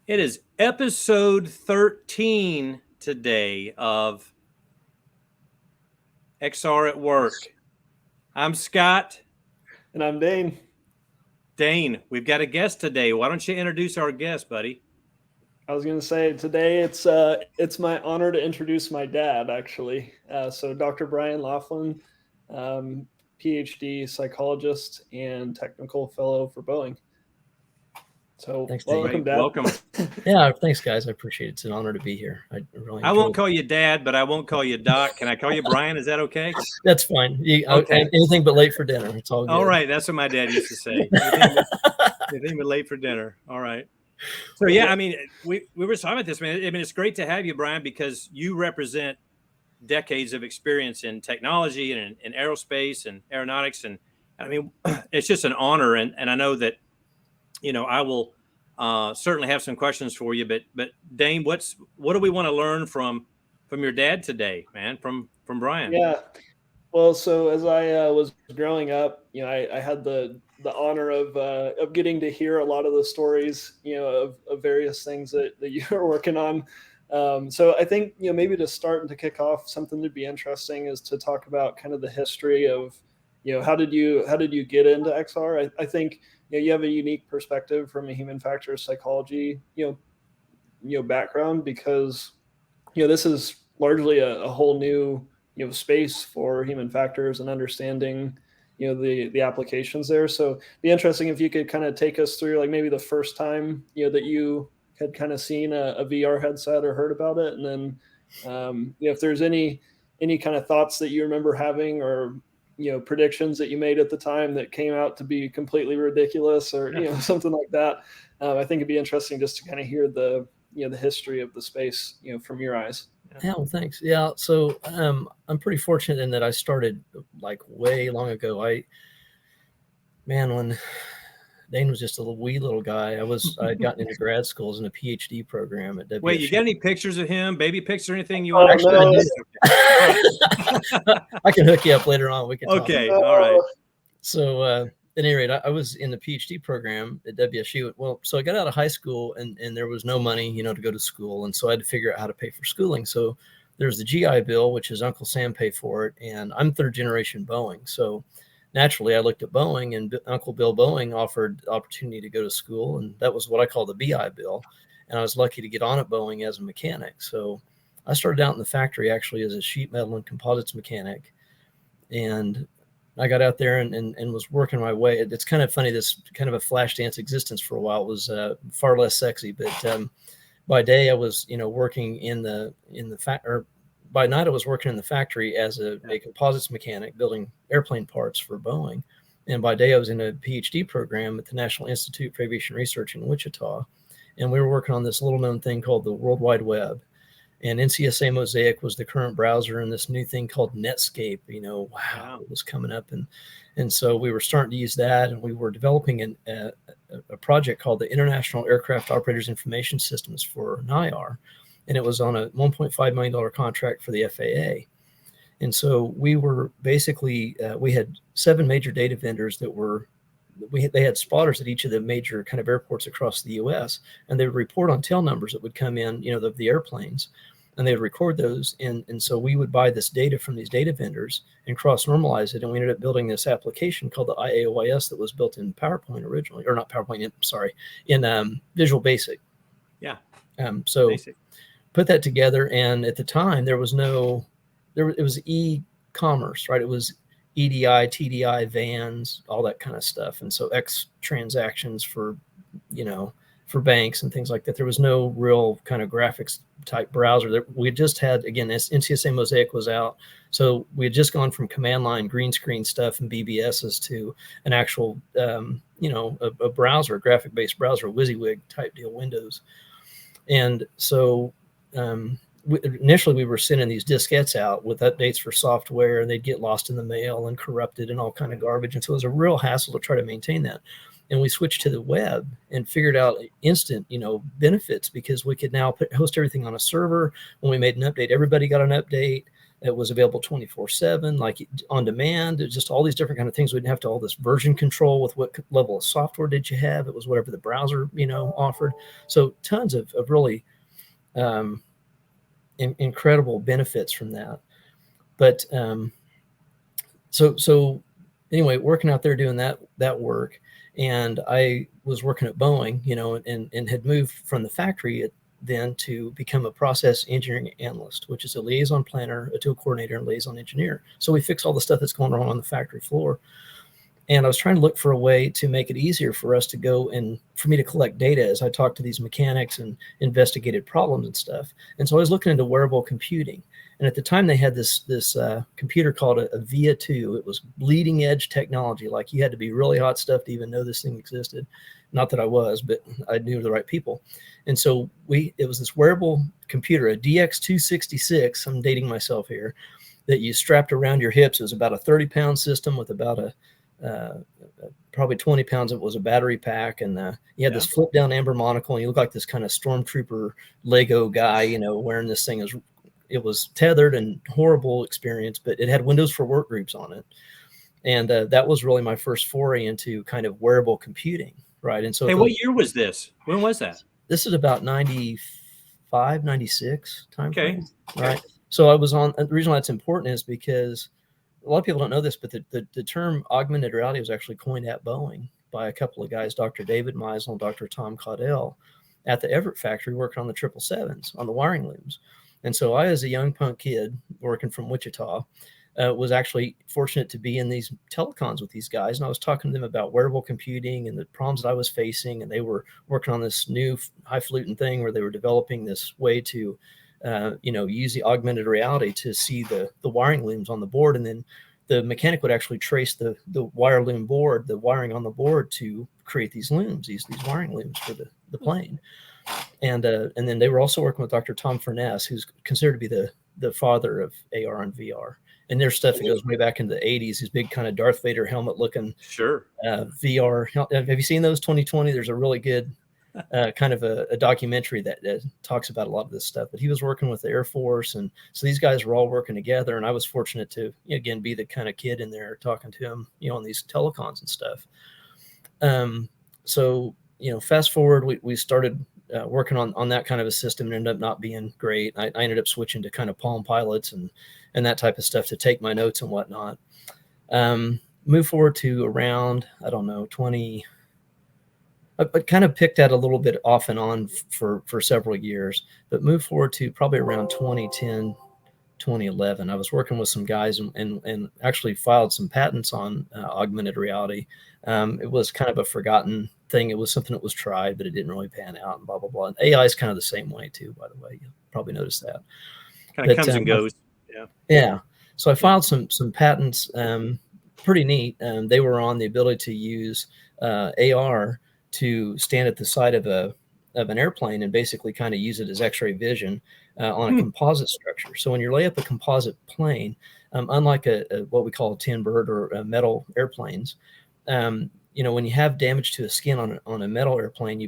It is episode 13 today of XR at Work. I'm Scott. And I'm Dane. Dane, we've got a guest today. Why don't you introduce our guest, buddy? I was going to say today it's my honor to introduce my dad, actually. So Dr. Brian Laughlin, PhD psychologist and technical fellow for Boeing. So thanks, welcome, Dad. Welcome. Yeah, thanks, guys. I appreciate it. It's an honor to be here. I won't call you Dad, but I won't call you Doc. Can I call you Brian? Is that okay? That's fine. Okay. Anything but late for dinner. It's all good. All right. That's what my dad used to say. Anything but late for dinner. All right. So, yeah, I mean, we were talking about this, man. I mean, it's great to have you, Brian, because you represent decades of experience in technology and in aerospace and aeronautics. And I mean, it's just an honor. And I know that, you know, I will certainly have some questions for you. But Dane, what do we want to learn from your dad today, man, from Brian? Yeah. Well, so as I was growing up, you know, I had the honor of getting to hear a lot of the stories, you know, of various things that you are working on. So I think, you know, maybe to start and to kick off, something to be interesting is to talk about kind of the history of, you know, how did you get into XR? I think, you know, you have a unique perspective from a human factors psychology, you know, background, because, you know, this is largely a whole new, you know, space for human factors and understanding, you know, the applications there. So it'd be interesting if you could kind of take us through, like, maybe the first time, you know, that you had kind of seen a VR headset or heard about it, and then you know, if there's any kind of thoughts that you remember having, or, you know, predictions that you made at the time that came out to be completely ridiculous, or, you know, something like that. I think it'd be interesting just to kind of hear the history of the space, you know, from your eyes. Yeah, well, thanks. Yeah, so I'm pretty fortunate in that I started like way long ago. When Dane was just a wee little guy, I'd gotten into grad schools in a PhD program at WSU. Wait, you got any pictures of him, baby pics or anything you want? Actually, I can hook you up later on. We can talk. Okay, all right. So at any rate, I was in the PhD program at WSU. Well, so I got out of high school and there was no money, you know, to go to school. And so I had to figure out how to pay for schooling. So there's the GI Bill, which is Uncle Sam paid for it. And I'm third generation Boeing. So naturally, I looked at Boeing, and Uncle Bill Boeing offered the opportunity to go to school. And that was what I call the BI Bill. And I was lucky to get on at Boeing as a mechanic. So I started out in the factory actually as a sheet metal and composites mechanic. And I got out there and was working my way. It's kind of funny, this kind of a flash dance existence for a while. It was far less sexy, but by day I was, you know, working in the or by night I was working in the factory as a composites mechanic building airplane parts for Boeing. And by day I was in a PhD program at the National Institute for Aviation Research in Wichita. And we were working on this little known thing called the World Wide Web. And NCSA Mosaic was the current browser, and this new thing called Netscape, you know, wow, it was coming up. And so we were starting to use that, and we were developing a project called the International Aircraft Operators Information Systems for NIAR. And it was on a $1.5 million contract for the FAA. And so we were basically, we had 7 major data vendors that they had spotters at each of the major kind of airports across the U.S. and they would report on tail numbers that would come in, you know, the airplanes, and they would record those. And so we would buy this data from these data vendors and cross-normalize it. And we ended up building this application called the IAOIS that was built in PowerPoint originally, or not PowerPoint, sorry, in Visual Basic. Yeah. So Basic. Put that together. And at the time it was e-commerce, right? It was EDI, TDI, vans, all that kind of stuff. And so X transactions for, you know, for banks and things like that. There was no real kind of graphics type browser. We just had, again, NCSA Mosaic was out. So we had just gone from command line green screen stuff and BBSs to an actual, you know, a browser, a graphic-based browser, WYSIWYG type deal, Windows. And so initially we were sending these diskettes out with updates for software, and they'd get lost in the mail and corrupted and all kind of garbage. And so it was a real hassle to try to maintain that. And we switched to the web and figured out instant, you know, benefits, because we could now host everything on a server. When we made an update, everybody got an update. It was available 24/7, like on demand. It just all these different kind of things. We didn't have to all this version control with what level of software did you have. It was whatever the browser, offered. So tons of really incredible benefits from that. But so anyway, working out there doing that work, and I was working at Boeing, and had moved from the factory then to become a process engineering analyst, which is a liaison planner, a tool coordinator, and liaison engineer. So we fix all the stuff that's going on the factory floor. And I was trying to look for a way to make it easier for us to go and for me to collect data as I talked to these mechanics and investigated problems and stuff. And so I was looking into wearable computing. And at the time they had this computer called a VIA 2. It was bleeding edge technology. Like you had to be really hot stuff to even know this thing existed. Not that I was, but I knew the right people. And so it was this wearable computer, a DX266. I'm dating myself here, that you strapped around your hips. It was about a 30-pound system with about probably 20 pounds. It was a battery pack, and you had this flip down amber monocle, and you look like this kind of stormtrooper Lego guy, wearing this thing. It was tethered and horrible experience, but it had Windows for Work groups on it. And that was really my first foray into kind of wearable computing. Right. And so, hey, what year was this? When was that? This is about 95, 96 time frame. Okay. Right. So I was on. The reason why it's important is because a lot of people don't know this, but the term augmented reality was actually coined at Boeing by a couple of guys, Dr. David Meisel and Dr. Tom Caudell, at the Everett factory working on the 777s on the wiring looms. And so I, as a young punk kid working from Wichita, was actually fortunate to be in these telecons with these guys. And I was talking to them about wearable computing and the problems that I was facing. And they were working on this new highfalutin thing where they were developing this way to, use the augmented reality to see the wiring looms on the board. And then the mechanic would actually trace the wire loom board, the wiring on the board, to create these looms, these wiring looms for the plane. And then they were also working with Dr. Tom Furness, who's considered to be the father of AR and VR. And their stuff, it goes way back into the 80s, his big kind of Darth Vader helmet looking VR. Have you seen those 2020? There's a really good kind of a documentary that talks about a lot of this stuff. But he was working with the Air Force. And so these guys were all working together. And I was fortunate to, again, be the kind of kid in there talking to him, on these telecons and stuff. So, fast forward, we started working on that kind of a system and ended up not being great. I ended up switching to kind of Palm Pilots and that type of stuff to take my notes and whatnot. Move forward to around, I don't know, 20. I kind of picked that a little bit off and on for several years, but move forward to probably around 2010, 2011. I was working with some guys and actually filed some patents on augmented reality. It was kind of a forgotten thing. It was something that was tried, but it didn't really pan out, and blah, blah, blah. And AI is kind of the same way too, by the way. You'll probably notice that. Kind of comes and goes. Yeah. So I filed some patents, pretty neat. They were on the ability to use AR to stand at the side of an airplane and basically kind of use it as X-ray vision on a composite structure. So when you lay up a composite plane, unlike what we call a tin bird or metal airplanes, when you have damage to the skin on a metal airplane, you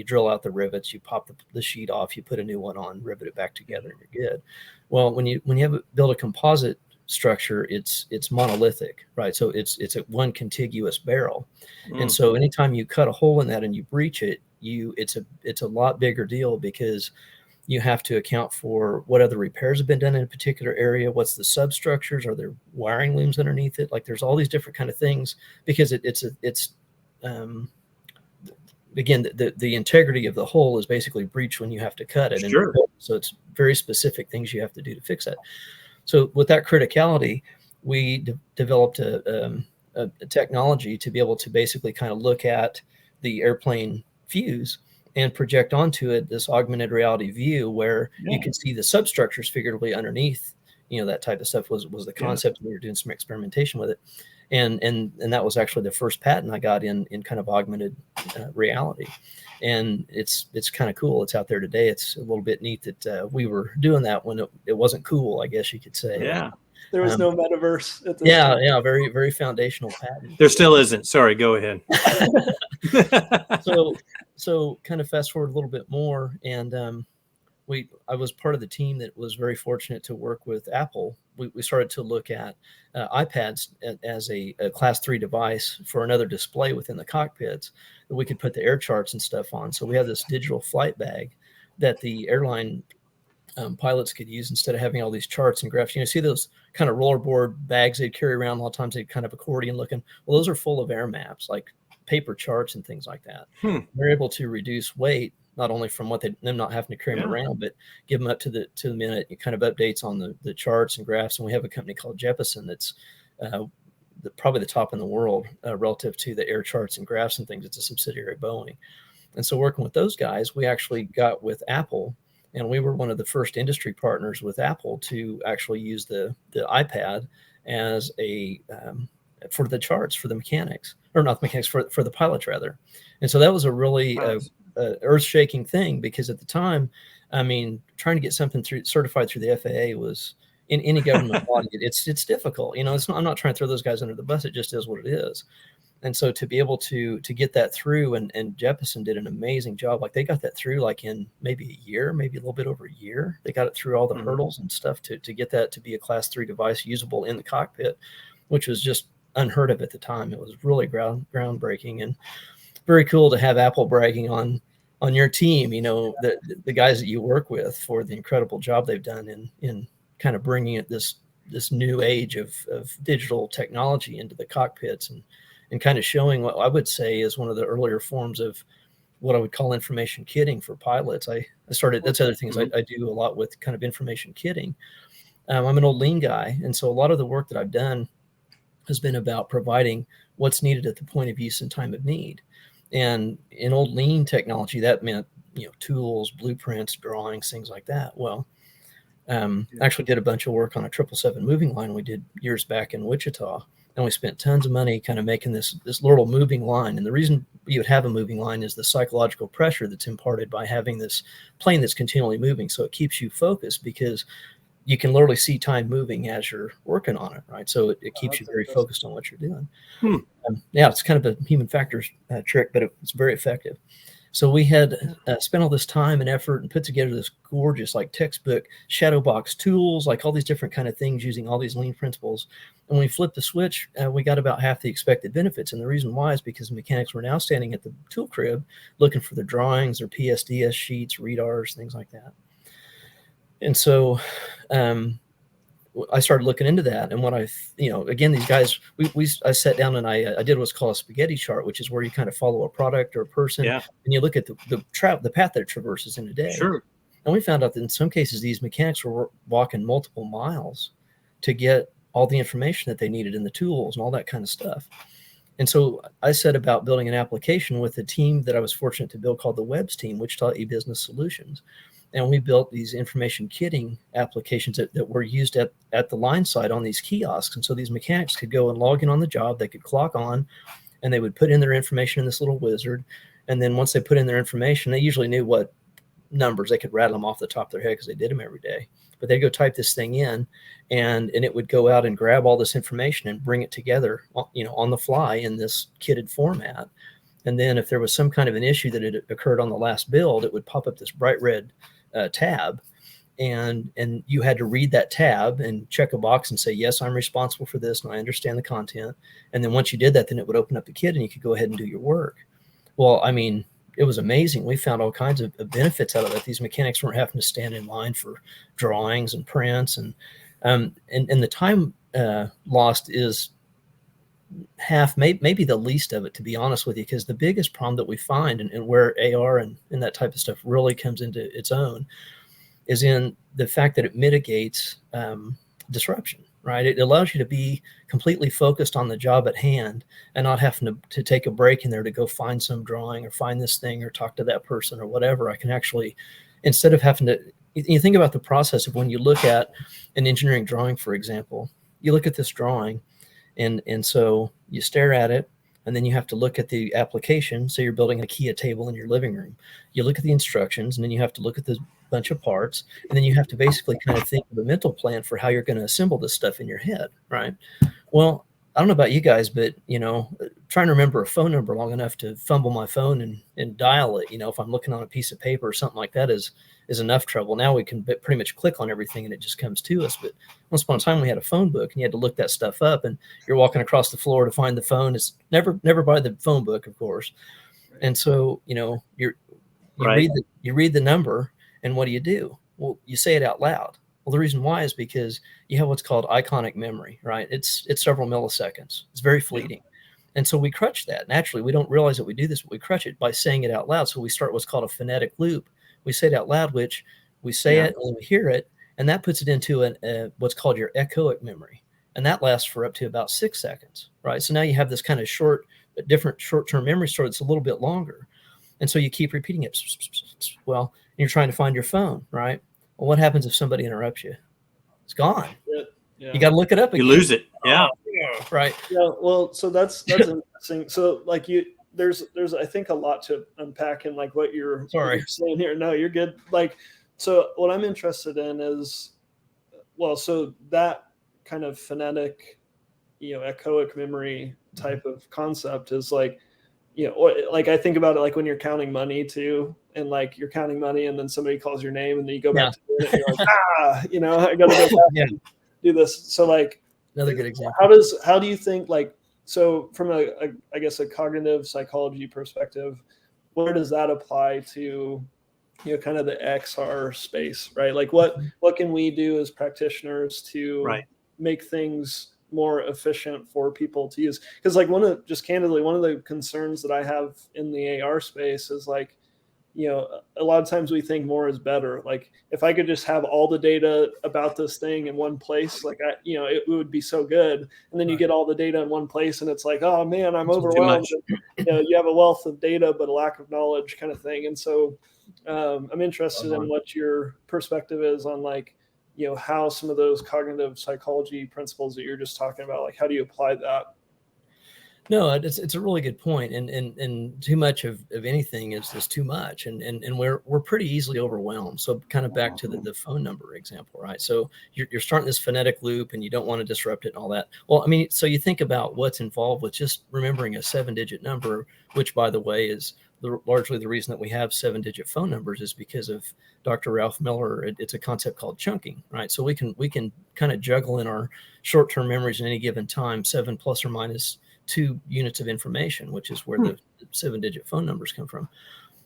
drill out the rivets, you pop the sheet off, you put a new one on, rivet it back together, and you're good. Well, when you build a composite structure, it's monolithic, right? So it's a one contiguous barrel. And so anytime you cut a hole in that and you breach it, it's a lot bigger deal, because you have to account for what other repairs have been done in a particular area. What's the substructures? Are there wiring looms underneath it? Like, there's all these different kind of things, because it's again, the integrity of the hole is basically breached when you have to cut it. Sure. And so it's very specific things you have to do to fix that. So with that criticality, we developed a technology to be able to basically kind of look at the airplane fuse and project onto it this augmented reality view where you can see the substructures figuratively underneath. That type of stuff was the concept. We were doing some experimentation with it. And that was actually the first patent I got in kind of augmented reality. And it's kind of cool. It's out there today. It's a little bit neat that we were doing that when it wasn't cool, I guess you could say. Yeah. There was no metaverse at this time. Yeah, very, very foundational patent. There still isn't. Sorry, go ahead. So kind of fast forward a little bit more, and I was part of the team that was very fortunate to work with Apple. We started to look at iPads as a class 3 device for another display within the cockpits that we could put the air charts and stuff on. So we have this digital flight bag that the airline pilots could use instead of having all these charts and graphs. See those kind of rollerboard bags they'd carry around. A lot of times they'd kind of accordion looking. Well, those are full of air maps, like paper charts and things like that. They're able to reduce weight, not only from them not having to carry them around, but give them up to the minute kind of updates on the charts and graphs. And we have a company called Jeppesen that's probably the top in the world relative to the air charts and graphs and things. It's a subsidiary of Boeing. And so working with those guys, we actually got with Apple, and we were one of the first industry partners with Apple to actually use the iPad as for the charts for the mechanics, or not the mechanics, for the pilots rather. And so that was a really earth-shaking thing, because at the time, I mean, trying to get something certified through the FAA was, in any government body, it's difficult. I'm not trying to throw those guys under the bus. It just is what it is. And so to be able to get that through, and Jeppesen did an amazing job. Like they got that through like in maybe a year, maybe a little bit over a year. They got it through all the hurdles and stuff to get that to be a class 3 device usable in the cockpit, which was just unheard of at the time. It was really groundbreaking, and very cool to have Apple bragging on your team, the guys that you work with, for the incredible job they've done in kind of bringing it this new age of digital technology into the cockpits, and kind of showing what I would say is one of the earlier forms of what I would call information kitting for pilots. That's other things I do a lot with, kind of information kitting. I'm an old lean guy, and so a lot of the work that I've done has been about providing what's needed at the point of use and time of need. And in old lean technology, that meant tools, blueprints, drawings, things like that. Well, I actually did a bunch of work on a 777 moving line we did years back in Wichita, and we spent tons of money kind of making this little moving line. And the reason you would have a moving line is the psychological pressure that's imparted by having this plane that's continually moving. So it keeps you focused, because you can literally see time moving as you're working on it, right? So it keeps you very focused on what you're doing. It's kind of a human factors trick, but it's very effective. So we had spent all this time and effort and put together this gorgeous, like textbook shadow box tools, like all these different kind of things using all these lean principles. And when we flipped the switch, we got about half the expected benefits. And the reason why is because the mechanics were now standing at the tool crib looking for their drawings, their PSDS sheets, readars, things like that. And so I started looking into that. And what again, these guys, I sat down and I did what's called a spaghetti chart, which is where you kind of follow a product or a person, and you look at the path that it traverses in a day. Sure. And we found out that in some cases, these mechanics were walking multiple miles to get all the information that they needed in the tools and all that kind of stuff. And so I set about building an application with a team that I was fortunate to build called the Webs team, Wichita Business Solutions. And we built these information kitting applications that were used at the line side on these kiosks. And so these mechanics could go and log in on the job, they could clock on, and they would put in their information in this little wizard. And then once they put in their information, they usually knew what numbers, they could rattle them off the top of their head because they did them every day. But they'd go type this thing in, and it would go out and grab all this information and bring it together, on the fly in this kitted format. And then if there was some kind of an issue that had occurred on the last build, it would pop up this bright red tab, and you had to read that tab and check a box and say, yes, I'm responsible for this and I understand the content. And then once you did that, then it would open up the kit and you could go ahead and do your work. Well, I mean, it was amazing. We found all kinds of benefits out of it. These mechanics weren't having to stand in line for drawings and prints, and the time lost is half, maybe the least of it, to be honest with you, because the biggest problem that we find, and where AR and that type of stuff really comes into its own, is in the fact that it mitigates disruption, right? It allows you to be completely focused on the job at hand and not having to take a break in there to go find some drawing or find this thing or talk to that person or whatever. I can actually, instead of having to, you think about the process of when you look at an engineering drawing, for example, you look at this drawing, and so you stare at it, and then you have to look at the application. So you're building a IKEA table in your living room. You look at the instructions, and then you have to look at the bunch of parts, and then you have to basically kind of think of a mental plan for how you're going to assemble this stuff in your head, right? Well, I don't know about you guys, but trying to remember a phone number long enough to fumble my phone and dial it, if I'm looking on a piece of paper or something like that is enough trouble. Now we can pretty much click on everything and it just comes to us. But once upon a time we had a phone book and you had to look that stuff up, and you're walking across the floor to find the phone. It's never by the phone book, of course. And so, you read the number, and what do? Well, you say it out loud. Well, the reason why is because you have what's called iconic memory, right? It's several milliseconds. It's very fleeting. Yeah. And so we crutch that. Naturally, we don't realize that we do this, but we crutch it by saying it out loud. So we start what's called a phonetic loop. We say it out loud, which we say it and we hear it, and that puts it into what's called your echoic memory. And that lasts for up to about 6 seconds, right? So now you have this kind of different short-term memory store that's a little bit longer. And so you keep repeating it. Well, you're trying to find your phone, right? Well, what happens if somebody interrupts you? It's gone. Yeah. You got to look it up again. You lose it. Yeah. Right. Yeah. Well, so that's interesting. So like there's I think a lot to unpack in like what you're saying here. No, you're good. Like, so what I'm interested in is, so that kind of phonetic, echoic memory type of concept is like, like I think about it like when you're counting money too, and like you're counting money and then somebody calls your name and then you go back to it and you're like, I gotta go back and do this. So like another good example. How do you think, like, so from I guess a cognitive psychology perspective, where does that apply to kind of the XR space, right? Like what can we do as practitioners to make things more efficient for people to use? Because like one of the concerns that I have in the AR space is like, a lot of times we think more is better. Like if I could just have all the data about this thing in one place, like it would be so good. And then you get all the data in one place and it's like, oh man, I'm overwhelmed. You have a wealth of data, but a lack of knowledge kind of thing. And so I'm interested in what your perspective is on like, how some of those cognitive psychology principles that you're just talking about, like how do you apply that? No, it's a really good point. And too much of anything is too much. And we're pretty easily overwhelmed. So kind of back to the phone number example, right? So you're starting this phonetic loop and you don't want to disrupt it and all that. Well, I mean, so you think about what's involved with just remembering a 7-digit number, which by the way is largely the reason that we have 7-digit phone numbers is because of Dr. Ralph Miller. It's a concept called chunking, right? So we can kind of juggle in our short-term memories at any given time, 7 plus or minus 2 units of information, which is where the 7-digit phone numbers come from.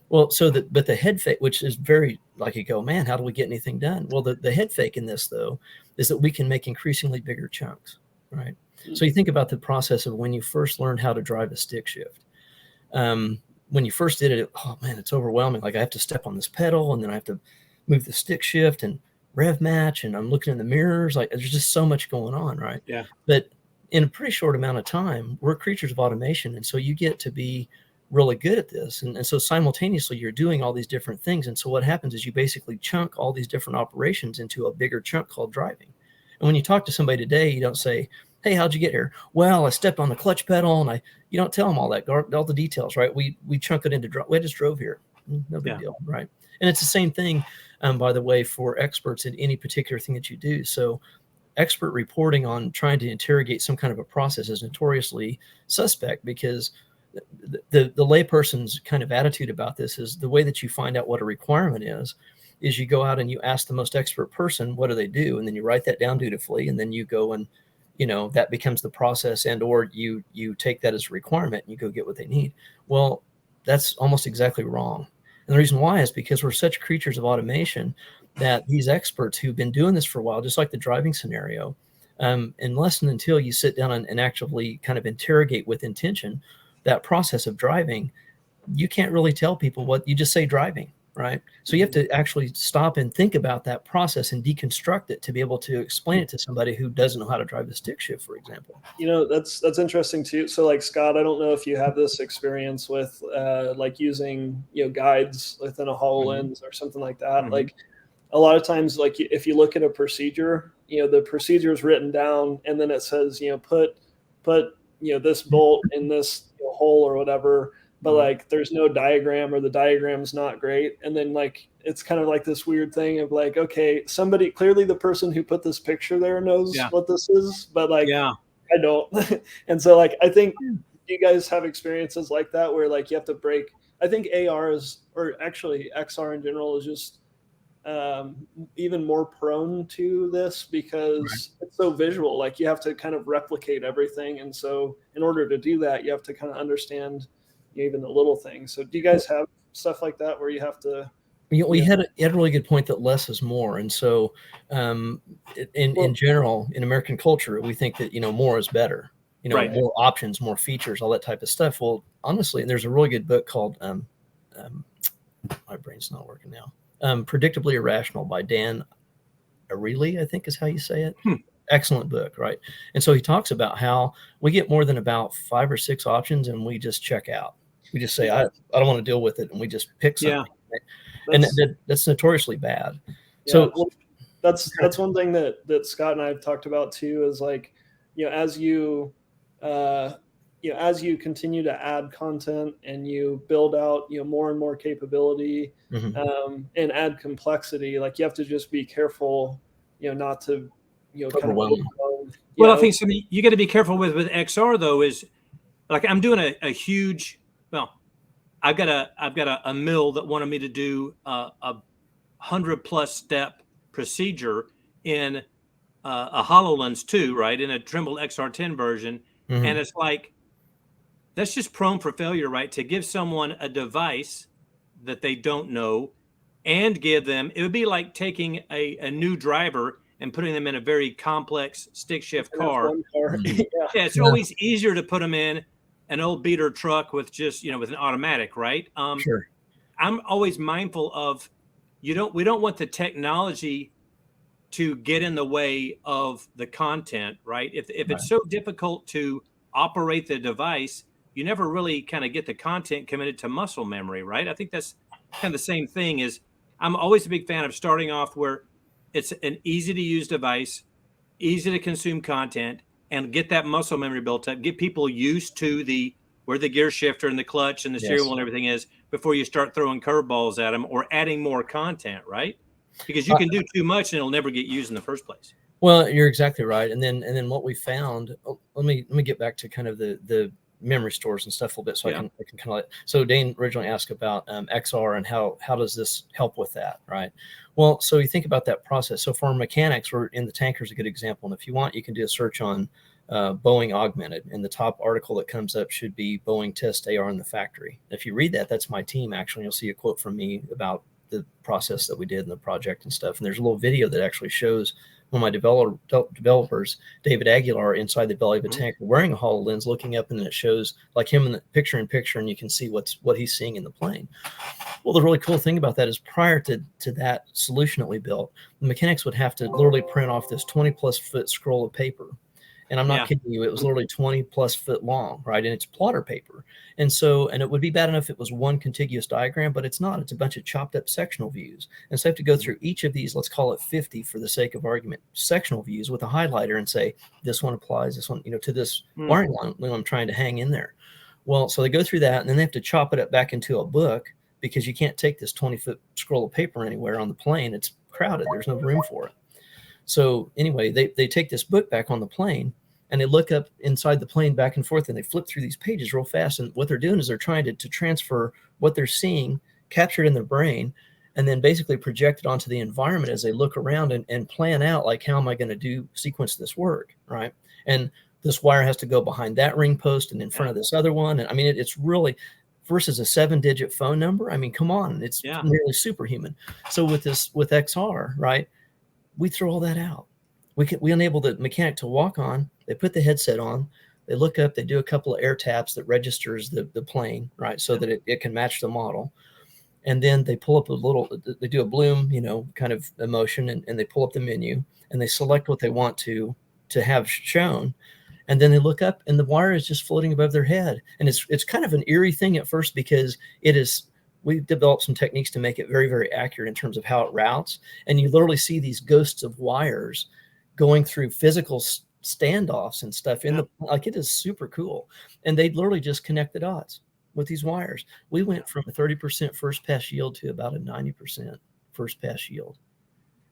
Well, but the head fake, which is very like you go, man, how do we get anything done? Well, the head fake in this though, is that we can make increasingly bigger chunks, right? So you think about the process of when you first learned how to drive a stick shift. When you first did it, oh man, it's overwhelming. Like I have to step on this pedal and then I have to move the stick shift and rev match. And I'm looking in the mirrors. Like there's just so much going on. Right. Yeah. But in a pretty short amount of time, we're creatures of automation. And so you get to be really good at this. And so simultaneously you're doing all these different things. And so what happens is you basically chunk all these different operations into a bigger chunk called driving. And when you talk to somebody today, you don't say, hey, how'd you get here? Well, I stepped on the clutch pedal and you don't tell them all that, all the details, right? We chunk it into, we just drove here. No big deal, right? And it's the same thing, by the way, for experts in any particular thing that you do. So expert reporting on trying to interrogate some kind of a process is notoriously suspect because the layperson's kind of attitude about this is the way that you find out what a requirement is you go out and you ask the most expert person, what do they do? And then you write that down dutifully. And then you go and, that becomes the process or you take that as a requirement and you go get what they need. Well, that's almost exactly wrong. And the reason why is because we're such creatures of automation that these experts who've been doing this for a while, just like the driving scenario, unless and until you sit down and actively kind of interrogate with intention that process of driving, you can't really tell people what you just say driving, right? So you have to actually stop and think about that process and deconstruct it to be able to explain it to somebody who doesn't know how to drive a stick shift, for example. That's interesting too. So like Scott, I don't know if you have this experience with like using, guides within a HoloLens or something like that. Mm-hmm. Like a lot of times, like if you look at a procedure, the procedure is written down and then it says, put this bolt in this hole or whatever, but like there's no diagram or the diagram's not great. And then like it's kind of like this weird thing of like, okay, somebody, clearly the person who put this picture there knows what this is, but like I don't. And so like, I think you guys have experiences like that where like you have to break. I think AR is, or actually XR in general is just even more prone to this because it's so visual. Like you have to kind of replicate everything. And so in order to do that, you have to kind of understand even the little things. So do you guys have stuff like that where you have to? We had a really good point that less is more. And so in general, in American culture, we think that, more is better, Right. more options, more features, all that type of stuff. Well, honestly, there's a really good book called, my brain's not working now. Predictably Irrational by Dane, I think is how you say it. Excellent book, right? And so he talks about how we get more than about 5 or 6 options and we just check out. We just say, I don't want to deal with it, and we just pick something. Yeah. And that's notoriously bad. Yeah, so well, that's one thing that Scott and I have talked about too, is like, as you as you continue to add content and you build out, more and more capability, and add complexity, like you have to just be careful, not to, kind of overwhelm. Well, I think something you got to be careful with XR though is like I'm doing a huge, I've got a mill that wanted me to do a 100+ step procedure in a HoloLens 2, right, in a Trimble XR10 version, and it's like that's just prone for failure, right? To give someone a device that they don't know and give them, it would be like taking a new driver and putting them in a very complex stick shift car. It's always easier to put them in an old beater truck with just, with an automatic, right? Sure. I'm always mindful of we don't want the technology to get in the way of the content, right? If it's so difficult to operate the device, you never really kind of get the content committed to muscle memory, right? I think that's kind of the same thing. Is I'm always a big fan of starting off where it's an easy to use device, easy to consume content, and get that muscle memory built up. Get people used to where the gear shifter and the clutch and the steering wheel and everything is before you start throwing curveballs at them or adding more content, right? Because you can do too much and it'll never get used in the first place. Well, you're exactly right. And then what we found, let me get back to kind of the memory stores and stuff a little bit, so I can kind of so Dane originally asked about XR and how does this help with that, right? Well, so you think about that process. So for mechanics, we're in the tanker is a good example. And if you want, you can do a search on Boeing augmented, and the top article that comes up should be Boeing test AR in the factory. If you read that, that's my team actually. You'll see a quote from me about the process that we did in the project and stuff. And there's a little video that actually shows one of my developers, David Aguilar, inside the belly of a tanker wearing a HoloLens, looking up, and it shows like him in the picture, and you can see what he's seeing in the plane. Well, the really cool thing about that is prior to that solution that we built, the mechanics would have to literally print off this 20+ foot scroll of paper. And I'm not kidding you, it was literally 20+ foot long, right? And it's plotter paper. And it would be bad enough if it was one contiguous diagram, but it's not. It's a bunch of chopped up sectional views. And so I have to go through each of these, let's call it 50 for the sake of argument, sectional views with a highlighter and say, this one applies, this one, to this wiring line when I'm trying to hang in there. Well, so they go through that, and then they have to chop it up back into a book because you can't take this 20-foot scroll of paper anywhere on the plane. It's crowded. There's no room for it. So anyway, they take this book back on the plane, and they look up inside the plane back and forth, and they flip through these pages real fast. And what they're doing is they're trying to transfer what they're seeing, captured in their brain, and then basically project it onto the environment as they look around and plan out, like, how am I going to sequence this work, right? And this wire has to go behind that ring post and in front of this other one. And I mean, it's really, versus a 7-digit phone number, I mean, come on, it's nearly superhuman. So with XR, right, we throw all that out. We enable the mechanic to walk on. They put the headset on. They look up. They do a couple of air taps that registers the plane, right, so that it can match the model. And then they pull up they do a bloom, kind of emotion, and they pull up the menu, and they select what they want to have shown. And then they look up, and the wire is just floating above their head. And it's kind of an eerie thing at first, because we've developed some techniques to make it very, very accurate in terms of how it routes. And you literally see these ghosts of wires going through physical standoffs and stuff it is super cool. And they literally just connect the dots with these wires. We went from a 30% first pass yield to about a 90% first pass yield.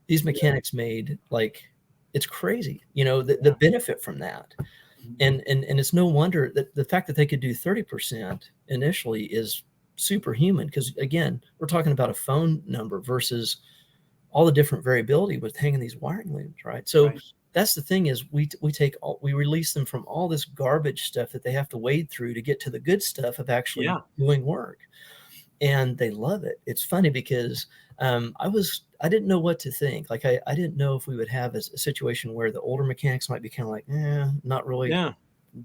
These mechanics made, like, it's crazy, the benefit from that. And it's no wonder that the fact that they could do 30% initially is superhuman, because again, we're talking about a phone number versus all the different variability with hanging these wiring looms, right? So that's the thing, is we release them from all this garbage stuff that they have to wade through to get to the good stuff of actually doing work. And they love it. It's funny because I didn't know what to think. Like I didn't know if we would have a situation where the older mechanics might be kind of like, not really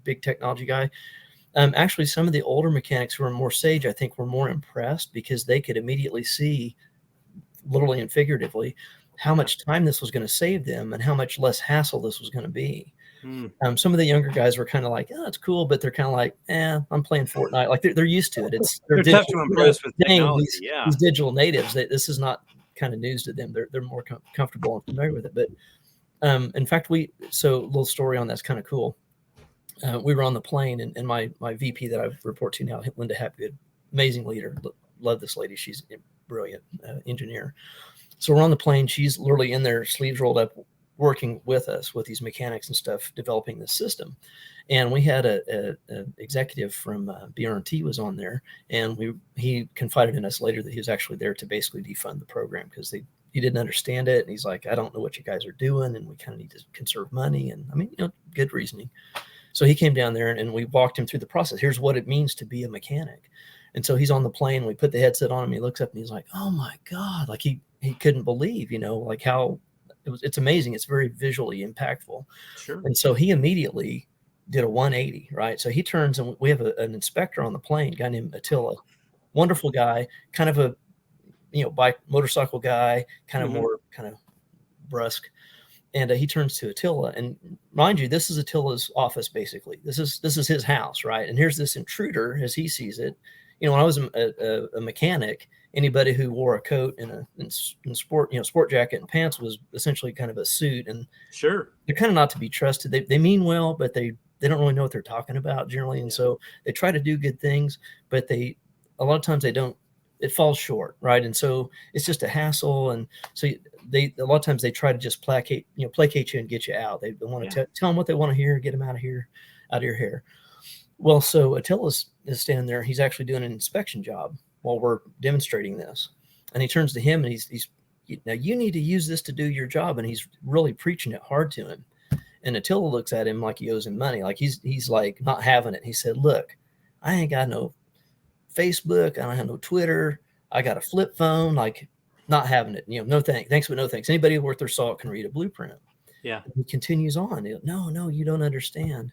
big technology guy. Actually, some of the older mechanics who are more sage, I think, were more impressed because they could immediately see, literally and figuratively, how much time this was going to save them and how much less hassle this was going to be. Some of the younger guys were kind of like, oh, it's cool, but they're kind of like, I'm playing Fortnite. Like they're used to it. They're tough to impress with technology. These digital natives. This is not kind of news to them. They're more comfortable and familiar with it. But in fact, so a little story on that's kind of cool. We were on the plane, and my VP that I report to now, Linda Hapgood, amazing leader. Love this lady. She's a brilliant engineer. So we're on the plane. She's literally in there, sleeves rolled up, working with us with these mechanics and stuff, developing this system. And we had a executive from BRT was on there, and he confided in us later that he was actually there to basically defund the program because he didn't understand it. And he's like, I don't know what you guys are doing, and we kind of need to conserve money. And I mean, good reasoning. So he came down there and we walked him through the process. Here's what it means to be a mechanic. And so he's on the plane. We put the headset on him. He looks up and he's like, oh my God. Like he couldn't believe, like how it's amazing. It's very visually impactful. Sure. And so he immediately did a 180, right? So he turns, and we have an inspector on the plane, a guy named Attila, wonderful guy, kind of a, bike motorcycle guy, kind of more kind of brusque. And he turns to Attila, and mind you, this is Attila's office. Basically, this is his house, right? And here's this intruder, as he sees it. When I was a mechanic, anybody who wore a coat and sport jacket and pants was essentially kind of a suit. And sure, they're kind of not to be trusted. They mean well, but they don't really know what they're talking about generally. And so they try to do good things, but a lot of times they don't. It falls short, right? And so it's just a hassle. And so a lot of times they try to just placate you and get you out. They want to tell them what they want to hear, get them out of your hair. Well, so Attila is standing there. He's actually doing an inspection job while we're demonstrating this. And he turns to him and he's now you need to use this to do your job. And he's really preaching it hard to him. And Attila looks at him like he owes him money. Like he's like not having it. He said, look, I ain't got no Facebook. I don't have no Twitter. I got a flip phone, like not having it, no thanks, but no thanks. Anybody worth their salt can read a blueprint. Yeah. And he continues on. No, you don't understand. And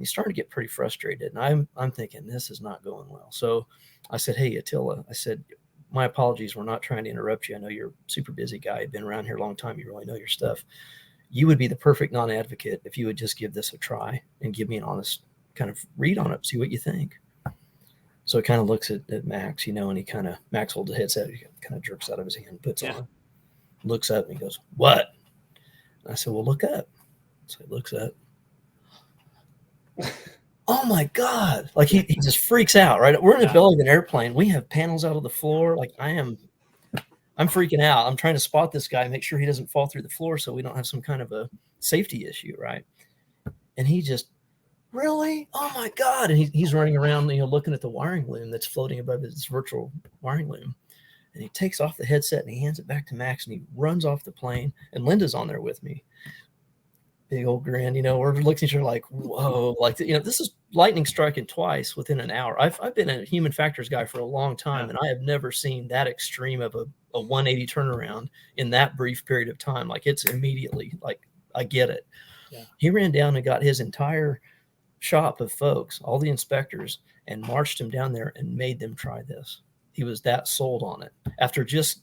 he's starting to get pretty frustrated. And I'm thinking this is not going well. So I said, hey, Attila, I said, my apologies. We're not trying to interrupt you. I know you're a super busy guy. You've been around here a long time. You really know your stuff. You would be the perfect non-advocate if you would just give this a try and give me an honest kind of read on it, see what you think. So he kind of looks at Max, and he Max holds the headset, he kind of jerks out of his hand, puts on, looks up, and he goes, what? And I said, well, look up. So he looks up. Oh my God. Like he just freaks out, right? We're in the belly of an airplane. We have panels out of the floor. Like I'm freaking out. I'm trying to spot this guy, make sure he doesn't fall through the floor so we don't have some kind of a safety issue, right? And he just, really? Oh my God. And he's running around, looking at the wiring loom that's floating above his virtual wiring loom. And he takes off the headset and he hands it back to Max and he runs off the plane. And Linda's on there with me. Big old grin, we're looking at each other like, whoa, like, this is lightning striking twice within an hour. I've been a human factors guy for a long time, and I have never seen that extreme of a 180 turnaround in that brief period of time. Like it's immediately like, I get it. Yeah. He ran down and got his entire shop of folks, all the inspectors, and marched them down there and made them try this. He was that sold on it after just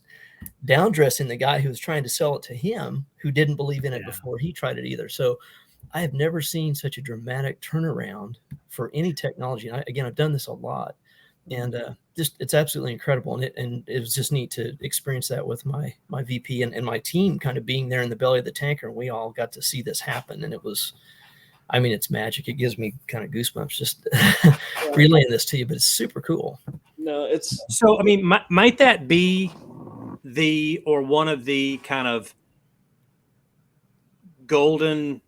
down dressing the guy who was trying to sell it to him, who didn't believe in it before he tried it either. So I have never seen such a dramatic turnaround for any technology. And I've done this a lot, and it's absolutely incredible. And it was just neat to experience that with my VP and my team kind of being there in the belly of the tanker. And we all got to see this happen. And it was, it's magic. It gives me kind of goosebumps just relaying this to you, but it's super cool. No, it's so, might that be one of the kind of golden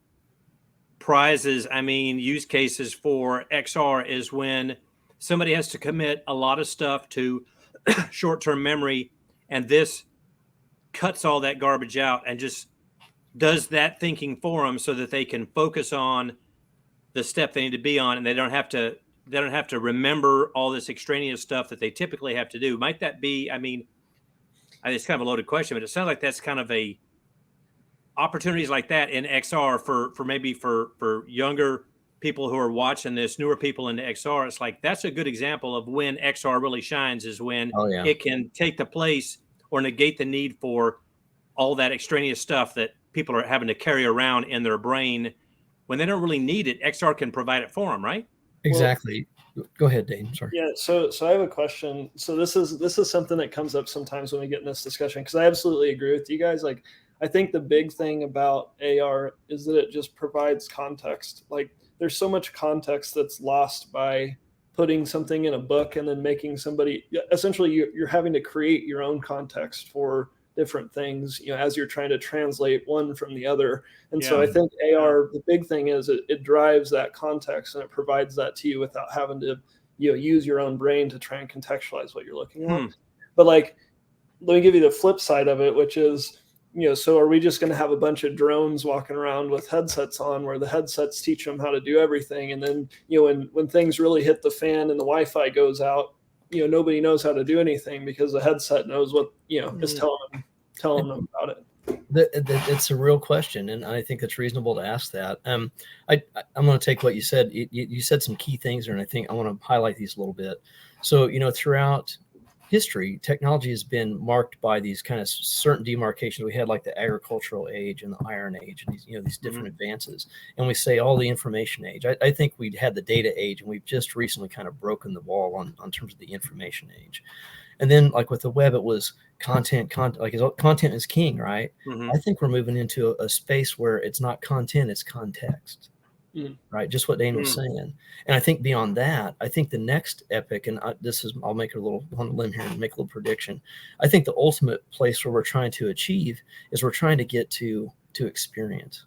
prizes, I mean, use cases for XR is when somebody has to commit a lot of stuff to short-term memory, and this cuts all that garbage out and just does that thinking for them so that they can focus on the step they need to be on, and they don't have to remember all this extraneous stuff that they typically have to do. Might that be, I mean, it's kind of a loaded question, but it sounds like that's kind of a opportunities like that in XR for maybe for younger people who are watching this, newer people into XR. It's like, that's a good example of when XR really shines, is when it can take the place or negate the need for all that extraneous stuff that people are having to carry around in their brain when they don't really need it. XR can provide it for them, right? Exactly. Well, go ahead, Dane. Sorry. Yeah. So I have a question. So this is something that comes up sometimes when we get in this discussion, because I absolutely agree with you guys. Like, I think the big thing about AR is that it just provides context. Like, there's so much context that's lost by putting something in a book and then making somebody, essentially you're having to create your own context for different things, as you're trying to translate one from the other. And so I think AR, the big thing is it drives that context and it provides that to you without having to, use your own brain to try and contextualize what you're looking at. But like, let me give you the flip side of it, which is, so are we just going to have a bunch of drones walking around with headsets on, where the headsets teach them how to do everything? And then, when things really hit the fan and the Wi-Fi goes out, nobody knows how to do anything because the headset knows what, is telling them about it. It's a real question, and I think it's reasonable to ask that. I'm going to take what you said. You said some key things there, and I think I want to highlight these a little bit. So, throughout history, technology has been marked by these kind of certain demarcations. We had like the agricultural age and the iron age, and these different advances. And we say all the information age. I think we'd had the data age, and we've just recently kind of broken the wall on terms of the information age. And then, like with the web, it was content, like content is king, right? I think we're moving into a space where it's not content, it's context, right? Just what Dane was saying. And I think beyond that, I think the next epic, and I'll make a little on a limb here and make a little prediction. I think the ultimate place where we're trying to achieve is we're trying to get to experience.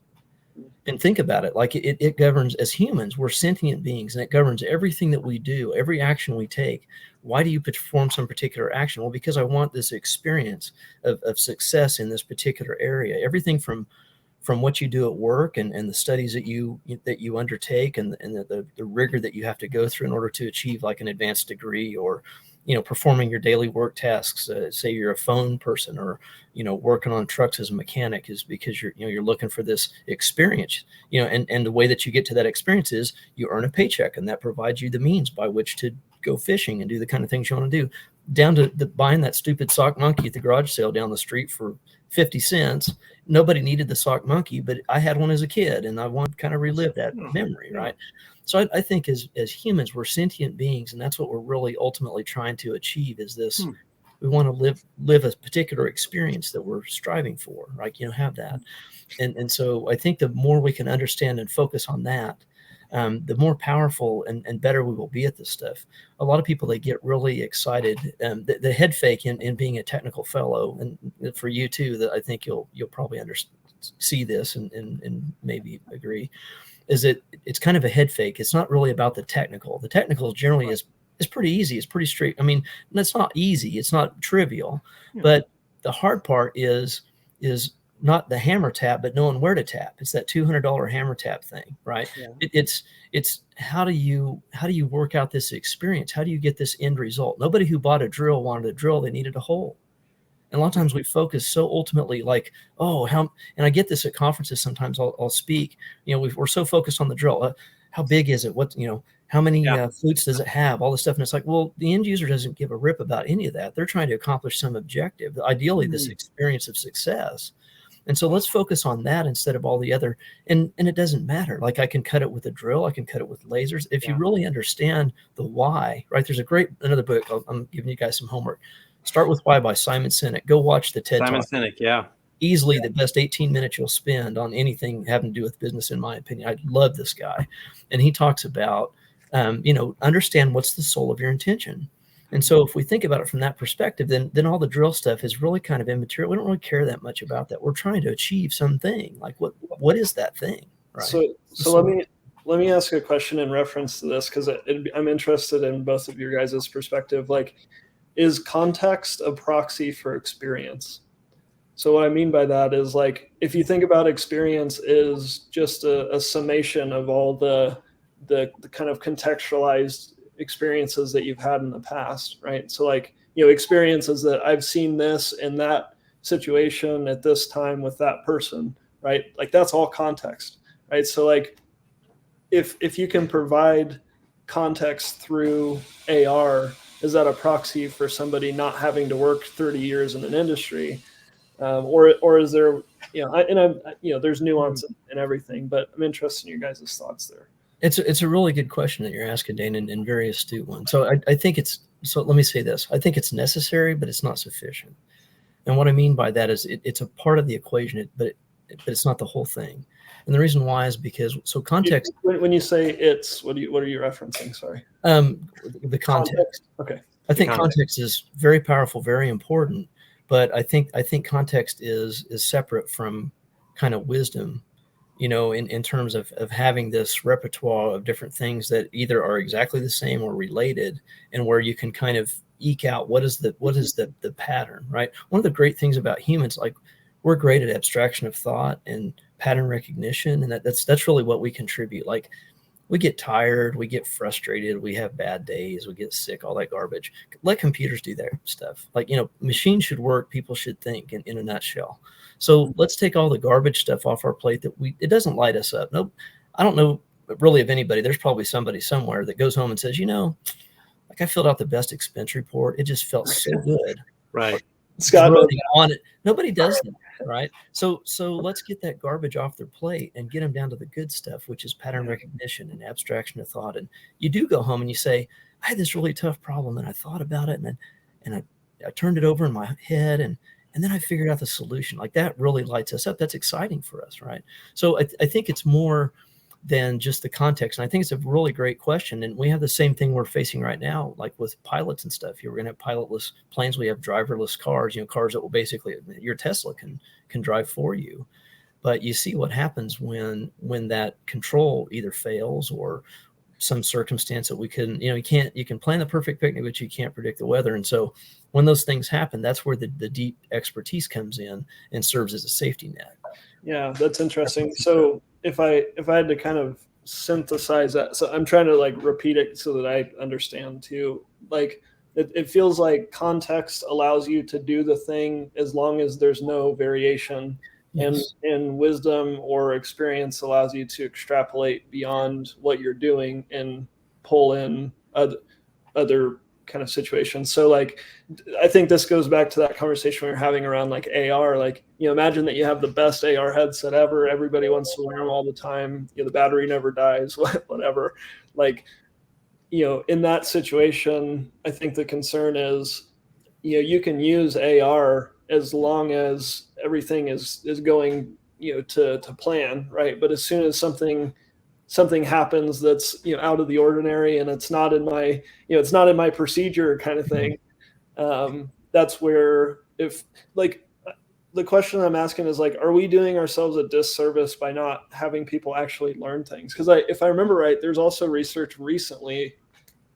And think about it, like it governs, as humans, we're sentient beings, and it governs everything that we do, every action we take. Why do you perform some particular action? Well, because I want this experience of success in this particular area. Everything from what you do at work and the studies that you undertake and the rigor that you have to go through in order to achieve like an advanced degree, or performing your daily work tasks. Say you're a phone person, or working on trucks as a mechanic, is because you're looking for this experience. And the way that you get to that experience is you earn a paycheck, and that provides you the means by which to go fishing and do the kind of things you want to do. Down to buying that stupid sock monkey at the garage sale down the street for 50 cents. Nobody needed the sock monkey, but I had one as a kid, and I want to kind of relive that memory, right? So I think as humans, we're sentient beings, and that's what we're really ultimately trying to achieve, is this. We want to live a particular experience that we're striving for, right? Have that. And so I think the more we can understand and focus on that, the more powerful and better we will be at this stuff. A lot of people, they get really excited. The head fake in being a technical fellow, and for you too, that I think you'll probably see this and maybe agree, is that it's kind of a head fake. It's not really about the technical. The technical generally is pretty easy. It's pretty straight. I mean, that's not easy. It's not trivial, but the hard part is not the hammer tap, but knowing where to tap. It's that $200 hammer tap thing, right? It's how do you work out this experience? How do you get this end result? Nobody who bought a drill wanted a drill. They needed a hole. And a lot of times we focus so ultimately, like, and I get this at conferences. Sometimes I'll speak, we're so focused on the drill. How big is it? What, how many flutes does it have? All this stuff. And it's like, well, the end user doesn't give a rip about any of that. They're trying to accomplish some objective, ideally this experience of success. And so let's focus on that instead of all the other, and it doesn't matter. Like, I can cut it with a drill. I can cut it with lasers. If you really understand the why, right? There's another book. I'm giving you guys some homework. Start with Why by Simon Sinek. Go watch the TED Talk. Simon Sinek, Easily the best 18 minutes you'll spend on anything having to do with business, in my opinion. I love this guy. And he talks about, understand what's the soul of your intention. And so if we think about it from that perspective, then all the drill stuff is really kind of immaterial. We don't really care that much about that. We're trying to achieve something. Like, what is that thing, right? So let me ask a question in reference to this, because I'm interested in both of your guys' perspective. Like, is context a proxy for experience? So what I mean by that is, like, if you think about experience is just a summation of all the kind of contextualized experiences that you've had in the past, right? So, like, experiences that I've seen this in that situation at this time with that person, right? Like, that's all context, right? So, like, if you can provide context through AR, is that a proxy for somebody not having to work 30 years in an industry? Or is there, there's nuance in everything, but I'm interested in your guys' thoughts there. It's a really good question that you're asking, Dane, and very astute one. So I think so let me say this. I think it's necessary, but it's not sufficient. And what I mean by that is it's a part of the equation, but it's not the whole thing. And the reason why is because, so context. When you say it's, what are you referencing? Sorry. The context. Okay. I think context is very powerful, very important, but I think context is separate from kind of wisdom, in terms of having this repertoire of different things that either are exactly the same or related, and where you can kind of eke out what is the pattern, right? One of the great things about humans, like, we're great at abstraction of thought and pattern recognition, and that's really what we contribute. Like, we get tired, we get frustrated, we have bad days, we get sick, all that garbage. Let computers do their stuff. Like, machines should work, people should think, in a nutshell. So let's take all the garbage stuff off our plate that it doesn't light us up. Nope. I don't know really of anybody. There's probably somebody somewhere that goes home and says, like, I filled out the best expense report. It just felt so good. Right. Scott on it. Nobody does that, right? So let's get that garbage off their plate and get them down to the good stuff, which is pattern recognition and abstraction of thought. And you do go home and you say, I had this really tough problem, and I thought about it, and I turned it over in my head, and then I figured out the solution. Like, that really lights us up. That's exciting for us, right? So I think it's more than just the context. And I think it's a really great question. And we have the same thing we're facing right now, like with pilots and stuff. We're going to have pilotless planes. We have driverless cars, cars that will basically, your Tesla can drive for you. But you see what happens when that control either fails or some circumstance that we couldn't, you can plan the perfect picnic, but you can't predict the weather. And so when those things happen, that's where the deep expertise comes in and serves as a safety net. Yeah, that's interesting. So if I had to kind of synthesize that, so I'm trying to, like, repeat it so that I understand too. Like, it feels like context allows you to do the thing as long as there's no variation. Yes. And wisdom or experience allows you to extrapolate beyond what you're doing and pull in other kind of situations. So, like, I think this goes back to that conversation we were having around, like, AR. Like, imagine that you have the best AR headset ever. Everybody wants to wear them all the time. The battery never dies, whatever. Like, in that situation, I think the concern is, you can use AR as long as everything is going, to plan, right? But as soon as something happens that's, out of the ordinary, and it's not in my procedure kind of thing, that's where, if, like, the question I'm asking is, like, are we doing ourselves a disservice by not having people actually learn things? Because if I remember right, there's also research recently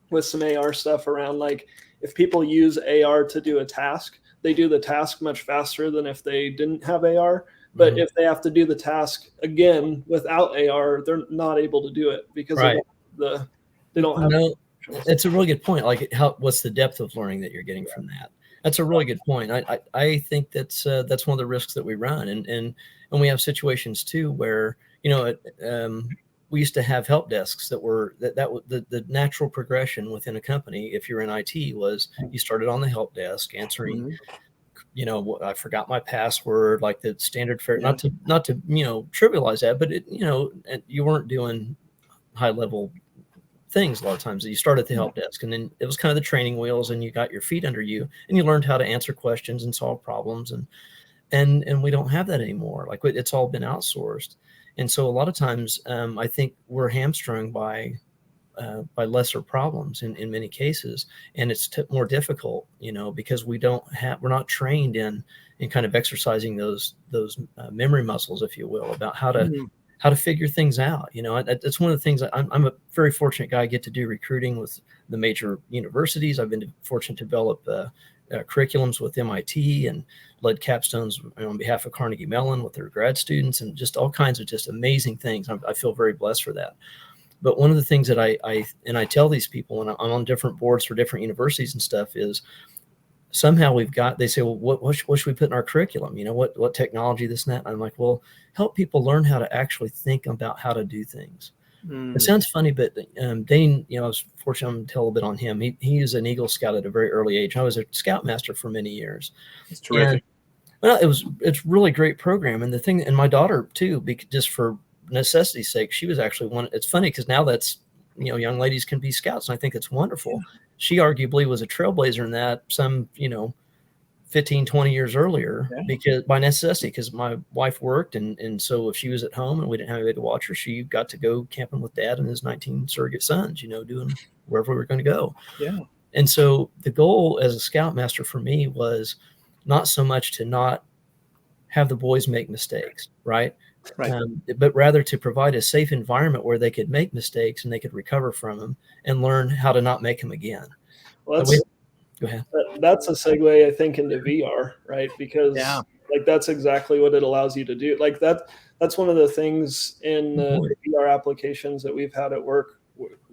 with some AR stuff around, like, if people use AR to do a task, they do the task much faster than if they didn't have AR. But if they have to do the task again without AR, they're not able to do it because they don't have. No, it's a really good point. Like, what's the depth of learning that you're getting from that? That's a really good point. I think that's one of the risks that we run, and we have situations too where, we used to have help desks that were the natural progression within a company. If you're in IT, was you started on the help desk answering, I forgot my password, like the standard fare. Not to trivialize that, but you weren't doing high level things a lot of times. You start at the help desk, and then it was kind of the training wheels, and you got your feet under you, and you learned how to answer questions and solve problems, and we don't have that anymore. Like, it's all been outsourced. And so a lot of times, I think we're hamstrung by lesser problems in many cases, and it's more difficult, because we're not trained in kind of exercising those memory muscles, if you will, about how how to figure things out. You know, that's one of the things. I'm a very fortunate guy. I get to do recruiting with the major universities. I've been fortunate to develop curriculums with MIT and led capstones on behalf of Carnegie Mellon with their grad students, and just all kinds of just amazing things. I feel very blessed for that. But one of the things that I tell these people when I'm on different boards for different universities and stuff is, somehow they say, well, what should we put in our curriculum? You know, what technology, this and that. And I'm like, well, help people learn how to actually think about how to do things. It sounds funny, but Dane, you know, I was fortunate to tell a little bit on him. He was an Eagle Scout at a very early age. I was a Scoutmaster for many years. It's terrific. Well, it's really great program. And the thing, and my daughter too, just for necessity's sake, she was actually one. It's funny because now that's, you know, young ladies can be scouts, and I think it's wonderful. Yeah. She arguably was a trailblazer in that some, you know, 15, 20 years earlier, because by necessity, because my wife worked. And so if she was at home and we didn't have anybody to watch her, she got to go camping with dad and his 19 surrogate sons, you know, doing wherever we were going to go. Yeah. And so the goal as a Scoutmaster for me was not so much to not have the boys make mistakes, right? But rather to provide a safe environment where they could make mistakes and they could recover from them and learn how to not make them again. Well, go ahead. That's a segue, I think, into VR, right? Because like that's exactly what it allows you to do. Like that's one of the things in the VR applications that we've had at work,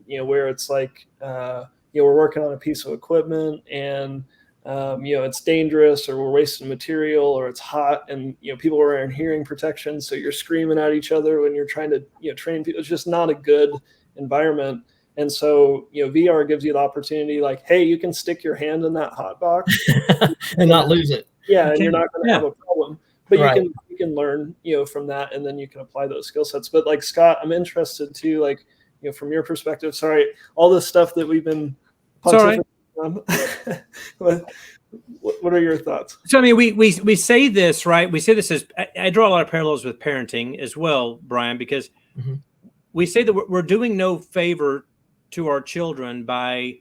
you know, where it's like, you know, we're working on a piece of equipment and you know, it's dangerous, or we're wasting material, or it's hot, and you know, people are wearing hearing protection, so you're screaming at each other when you're trying to, you know, train people. It's just not a good environment. And so, you know, VR gives you the opportunity, like, hey, you can stick your hand in that hot box and not lose it. Yeah, and you're not going to have a problem. But you can learn, you know, from that, and then you can apply those skill sets. But like Scott, I'm interested too, like, you know, from your perspective. Sorry, all this stuff that we've been. What are your thoughts? So I mean, we say this, right? We say this as, I draw a lot of parallels with parenting as well, Brian, because we say that we're doing no favor to our children by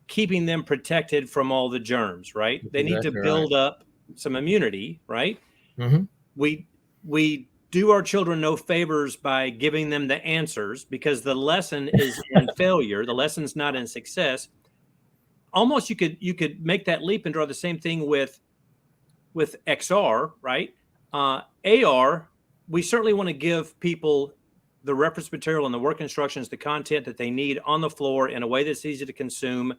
keeping them protected from all the germs, right? They need to build up some immunity, right? We do our children no favors by giving them the answers, because the lesson is in failure. The lesson's not in success. Almost you could make that leap and draw the same thing with XR, right? AR, we certainly want to give people the reference material and the work instructions, the content that they need on the floor in a way that's easy to consume,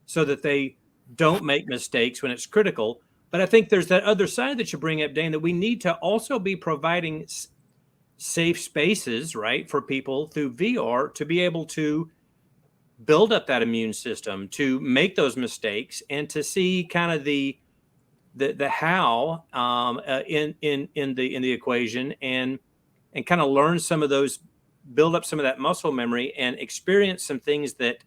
so that they don't make mistakes when it's critical. But I think there's that other side that you bring up, Dane, that we need to also be providing safe spaces, right, for people through VR to be able to build up that immune system, to make those mistakes, and to see kind of the how in the equation, and kind of learn some of those, build up some of that muscle memory, and experience some things that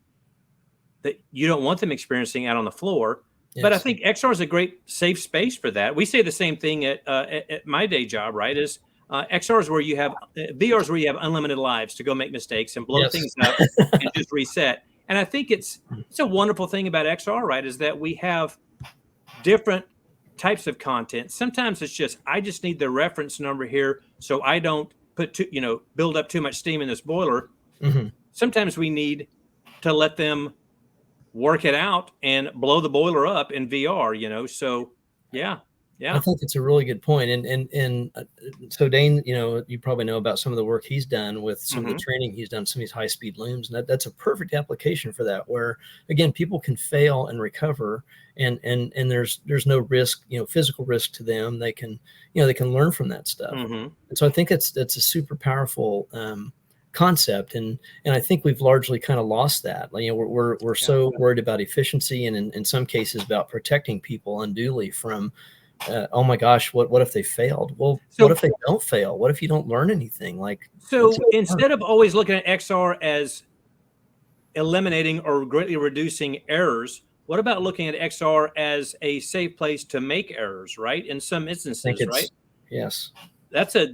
you don't want them experiencing out on the floor. Yes. But I think XR is a great safe space for that. We say the same thing at my day job, right? Is XR is where you have, VR is where you have unlimited lives to go make mistakes and blow things up and just reset. And I think it's a wonderful thing about XR, right? Is that we have different types of content. Sometimes it's just, I just need the reference number here so I don't build up too much steam in this boiler. Sometimes we need to let them work it out and blow the boiler up in VR, you know? So yeah. I think it's a really good point. And so Dane, you know, you probably know about some of the work he's done with some of the training he's done, some of these high-speed looms, and that's a perfect application for that, where again, people can fail and recover, and there's no risk, you know, physical risk to them. They can learn from that stuff. And so I think that's a super powerful concept, and I think we've largely kind of lost that. You know, we're so worried about efficiency, and in some cases about protecting people unduly from oh my gosh, what if they failed? Well, what if they don't fail? What if you don't learn anything? So instead of always looking at XR as eliminating or greatly reducing errors, what about looking at XR as a safe place to make errors, right? In some instances, right? Yes. That's a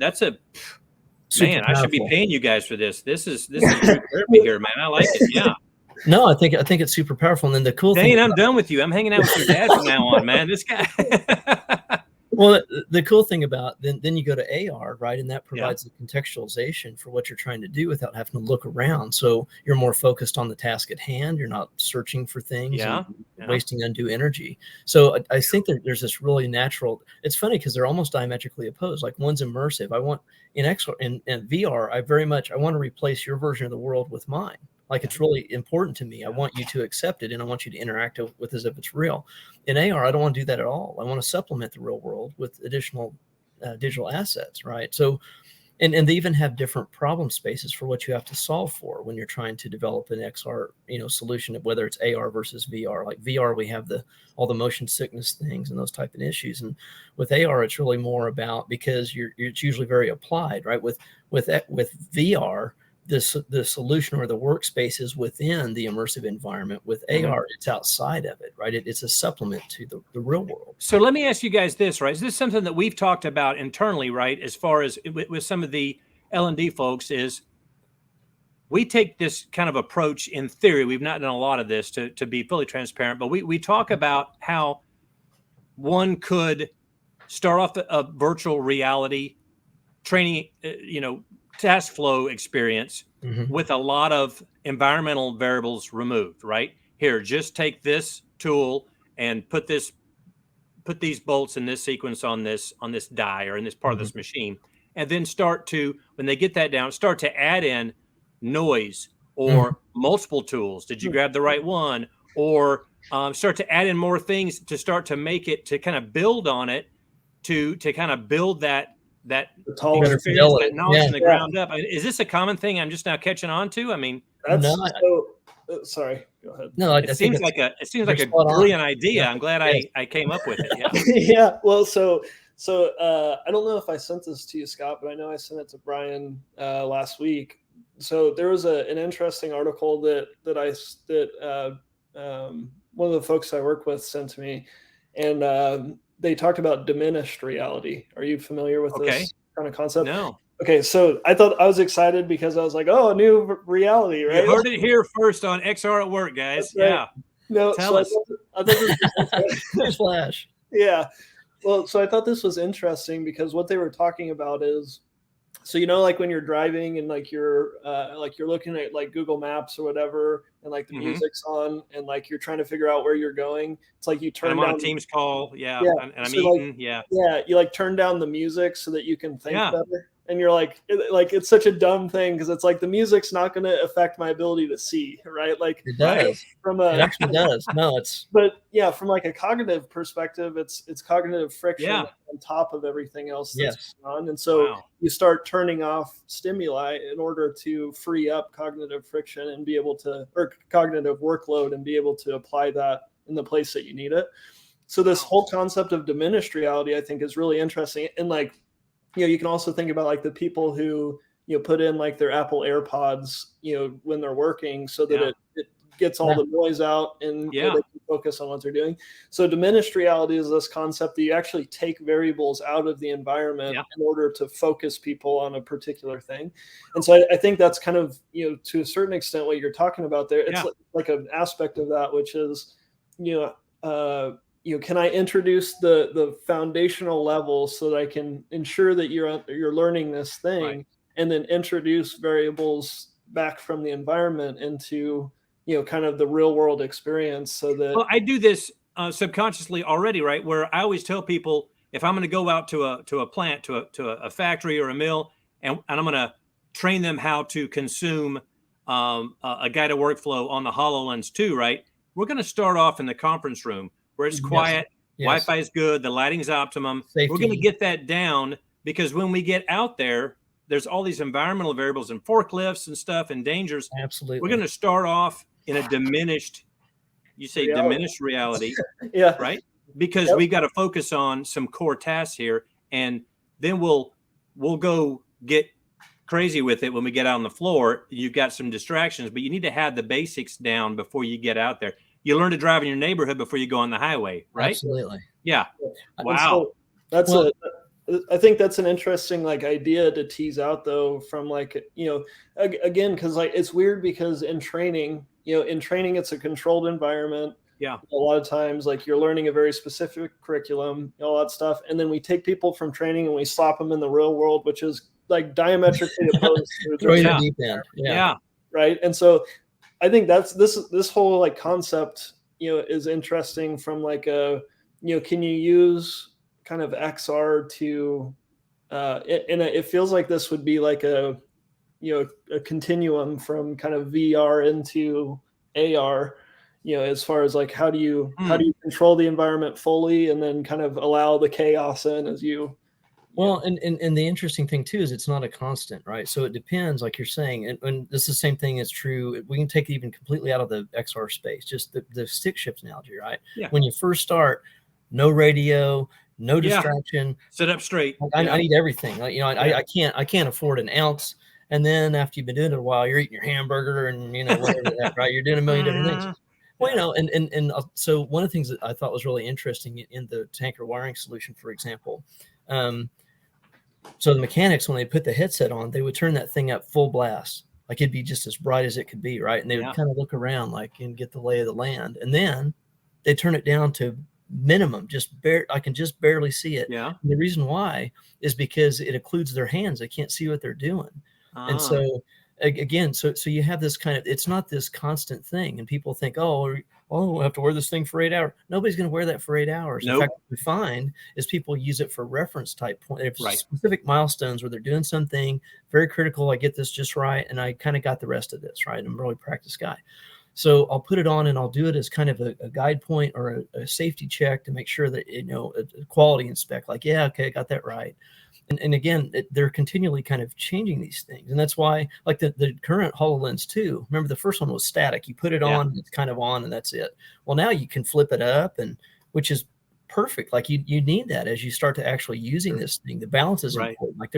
man, I should be paying you guys for this. This is therapy here, man. I like it. Yeah. No, I think it's super powerful. And then the cool thing, Dane, I'm done with you. I'm hanging out with your dad from now on, man. This guy. Well, the cool thing about then you go to AR, right? And that Yeah. provides the contextualization for what you're trying to do without having to look around. So you're more focused on the task at hand. You're not searching for things Yeah. and Yeah. wasting undue energy. So I think that there's this really natural, it's funny because they're almost diametrically opposed. Like one's immersive. I want in VR, I want to replace your version of the world with mine. Like it's really important to me. I want you to accept it and I want you to interact with as if it's real. In AR, I don't want to do that at all. I want to supplement the real world with additional digital assets, right? So, and they even have different problem spaces for what you have to solve for when you're trying to develop an XR, solution, whether it's AR versus VR. Like VR, we have all the motion sickness things and those type of issues. And with AR, it's really more about, because it's usually very applied, right? With VR, the solution or the workspace is within the immersive environment. With AR, it's outside of it, right? It's a supplement to the real world. So let me ask you guys this, right? Is this something that we've talked about internally, right? As far as with some of the L&D folks, is we take this kind of approach in theory. We've not done a lot of this to be fully transparent, but we talk about how one could start off a virtual reality training, task flow experience with a lot of environmental variables removed, right? Here, just take this tool and put these bolts in this sequence on this die or in this part of this machine, and then start to, when they get that down, start to add in noise or multiple tools. Did you grab the right one? Or start to add in more things to start to make it, to kind of build on it, to kind of build that experience, that knowledge from the ground up. Is this a common thing I'm just now catching on to? I mean, that's sorry, go ahead. No, it seems like a brilliant idea. Yeah. I'm glad I came up with it. Yeah. Yeah. Well, so I don't know if I sent this to you, Scott, but I know I sent it to Brian last week. So there was an interesting article that one of the folks I work with sent to me, and they talked about diminished reality. Are you familiar with this kind of concept? No. Okay, so I was excited because I was like, oh, a new reality, right? You heard it here first on XR at Work, guys. Right. Yeah. No, tell us. I thought this was Flash. Yeah. Well, so I thought this was interesting because what they were talking about is, so like when you're driving and like you're looking at like Google Maps or whatever, and like the music's on, and like you're trying to figure out where you're going. It's like you turn down on a Teams call, and I'm eating, you like turn down the music so that you can think better. And you're like it's such a dumb thing because it's like the music's not going to affect my ability to see, right? Like it does. It actually does. No, it's. But yeah, from like a cognitive perspective, it's cognitive friction on top of everything else that's going on, and so you start turning off stimuli in order to free up cognitive friction and be able to, or cognitive workload, and be able to apply that in the place that you need it. So this whole concept of diminished reality, I think, is really interesting, and like. You can also think about like the people who, put in like their Apple AirPods, when they're working so that it gets all the noise out and they can focus on what they're doing. So diminished reality is this concept that you actually take variables out of the environment in order to focus people on a particular thing. And so I think that's kind of, to a certain extent what you're talking about there. It's like an aspect of that, which is, can I introduce the foundational level so that I can ensure that you're learning this thing, and then introduce variables back from the environment into, kind of the real world experience, so that. Well, I do this subconsciously already, right? Where I always tell people, if I'm going to go out to a plant, to a factory or a mill, and I'm going to train them how to consume a guided workflow on the HoloLens 2, right? We're going to start off in the conference room, where it's quiet, Wi-Fi is good, the lighting's optimum. Safety. We're going to get that down, because when we get out there, there's all these environmental variables and forklifts and stuff and dangers. Absolutely. We're going to start off in a diminished, diminished reality, right? Because we've got to focus on some core tasks here, and then we'll go get crazy with it when we get out on the floor. You've got some distractions, but you need to have the basics down before you get out there. You learn to drive in your neighborhood before you go on the highway, right? Absolutely. Yeah. Wow. So I think that's an interesting idea to tease out, though, from again, because it's weird, because in training it's a controlled environment. Yeah. A lot of times, like you're learning a very specific curriculum, all that stuff, and then we take people from training and we slap them in the real world, which is like diametrically opposed to Throw you Yeah. in the deep end. Yeah. right. And so I think that's this whole like concept, is interesting from like can you use kind of XR to it feels like this would be like a continuum from kind of VR into AR, as far as like how do you control the environment fully and then kind of allow the chaos in as you. Well, and the interesting thing too is it's not a constant, right? So it depends, like you're saying, and this is the same thing is true. We can take it even completely out of the XR space, just the stick shift analogy, right? Yeah. When you first start, no radio, no Yeah. distraction. Sit up straight. I need everything. Like, I can't afford an ounce. And then after you've been doing it a while, you're eating your hamburger and whatever that, right? You're doing a million different things. Well, and so one of the things that I thought was really interesting in the tanker wiring solution, for example, so the mechanics, when they put the headset on, they would turn that thing up full blast. Like it'd be just as bright as it could be, right? And they would kind of look around like and get the lay of the land. And then they turn it down to minimum, I can just barely see it. Yeah. And the reason why is because it occludes their hands. They can't see what they're doing. And so again, so you have this kind of, it's not this constant thing. And people think, I have to wear this thing for 8 hours. Nobody's going to wear that for 8 hours. Nope. In fact, what we find is people use it for reference type point. If Right. specific milestones where they're doing something very critical, I get this just right, and I kind of got the rest of this right. I'm a really practiced guy. So I'll put it on and I'll do it as kind of a guide point or a safety check to make sure that, a quality inspect, like, yeah, okay, I got that right. And again, they're continually kind of changing these things. And that's why, like the current HoloLens 2, remember the first one was static. You put it on, it's kind of on, and that's it. Well, now you can flip it up, and which is perfect. Like you need that as you start to actually using this thing. The balance is important. Like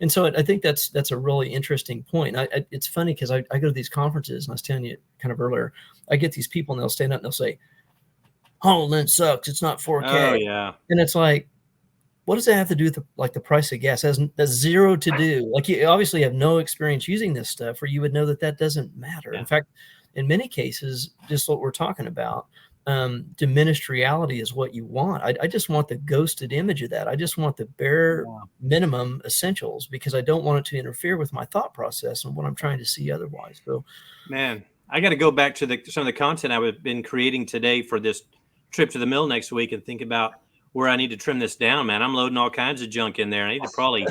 and so I think that's a really interesting point. It's funny because I go to these conferences, and I was telling you kind of earlier, I get these people and they'll stand up and they'll say, HoloLens sucks. It's not 4K. Oh, yeah. And it's like, what does that have to do with the price of gas? That's zero to do. Like you obviously have no experience using this stuff, or you would know that doesn't matter. Yeah. In fact, in many cases, just what we're talking about, diminished reality is what you want. I just want the ghosted image of that. I just want the bare minimum essentials because I don't want it to interfere with my thought process and what I'm trying to see otherwise. So, man, I got to go back to some of the content I've been creating today for this trip to the mill next week and think about where I need to trim this down, man. I'm loading all kinds of junk in there. I need to probably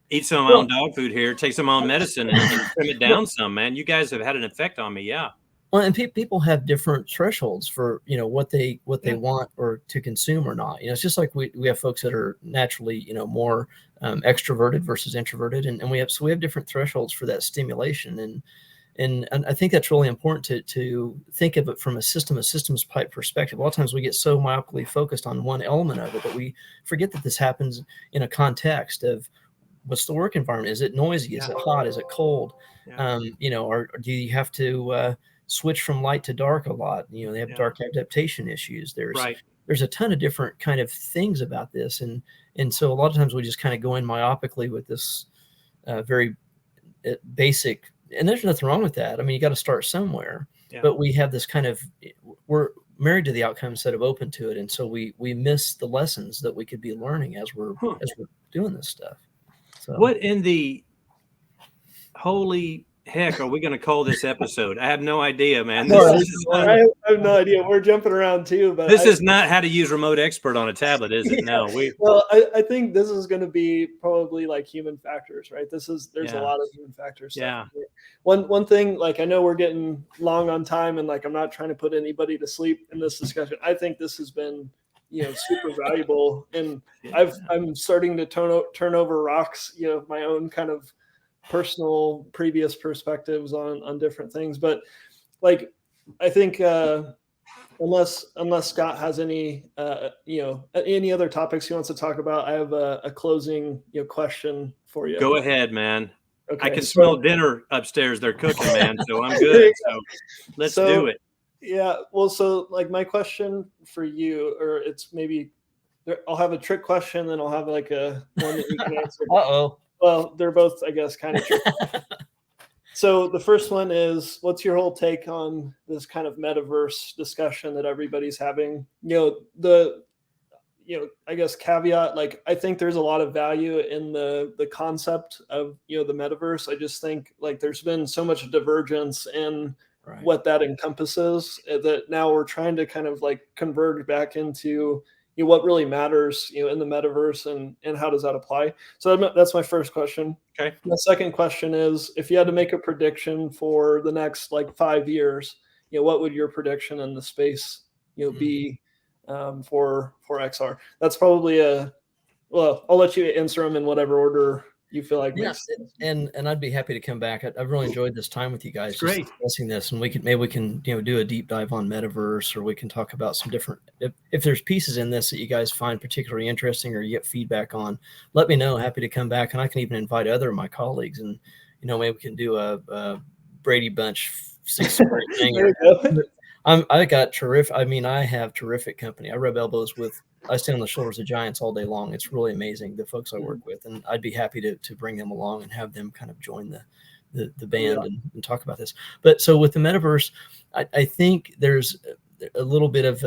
eat some of my own dog food here, take some of my own medicine and trim it down some, man. You guys have had an effect on me. Yeah. Well, and people have different thresholds for, what they want or to consume or not. It's just like we have folks that are naturally, more extroverted versus introverted. And we have different thresholds for that stimulation. And I think that's really important to think of it from a systems type perspective. A lot of times we get so myopically focused on one element of it that we forget that this happens in a context of what's the work environment? Is it noisy? Is it hot? Is it cold? Or do you have to switch from light to dark a lot? They have dark adaptation issues. There's a ton of different kind of things about this. And so a lot of times we just kind of go in myopically with this very basic. And there's nothing wrong with that. I mean, you got to start somewhere, but we have this kind of, we're married to the outcome instead of open to it. And so we miss the lessons that we could be learning as we're doing this stuff. So what in the holy heck are we going to call this episode? I have no idea, man. I have no idea. We're jumping around too, but this is not how to use remote expert on a tablet, is it? No. Well, I think this is going to be probably like human factors, right? There's a lot of human factors. Yeah. One thing, like I know we're getting long on time, and like I'm not trying to put anybody to sleep in this discussion. I think this has been super valuable, and I'm starting to turn over rocks, my own kind of personal previous perspectives on different things. But like I think unless Scott has any any other topics he wants to talk about, I have a closing question for you. Go ahead, man. Okay, I can smell dinner upstairs they're cooking, man, so I'm good. So let's do it. Yeah, well, so like my question for you, or it's maybe I'll have a trick question, then I'll have like a one that you can answer. Uh-oh. Well, they're both, I guess, kind of tricky. So the first one is, what's your whole take on this kind of metaverse discussion that everybody's having? I guess caveat, like, I think there's a lot of value in the concept of, the metaverse. I just think like there's been so much divergence in what that encompasses that now we're trying to kind of like converge back into what really matters, in the metaverse, and how does that apply? So that's my first question. Okay. The second question is, if you had to make a prediction for the next like 5 years, what would your prediction in the space, be for XR? That's probably well, I'll let you answer them in whatever order you feel like makes sense. And I'd be happy to come back. I've really enjoyed this time with you guys, it's great discussing this, and maybe we can do a deep dive on metaverse, or we can talk about some different, if there's pieces in this that you guys find particularly interesting or you get feedback on, let me know. Happy to come back, and I can even invite other of my colleagues, and maybe we can do a Brady Bunch 6 thing. I got terrific. I mean, I have terrific company. I rub elbows with. I stand on the shoulders of giants all day long. It's really amazing, the folks I work with, and I'd be happy to bring them along and have them kind of join the band and talk about this. But so with the metaverse, I think there's a little bit of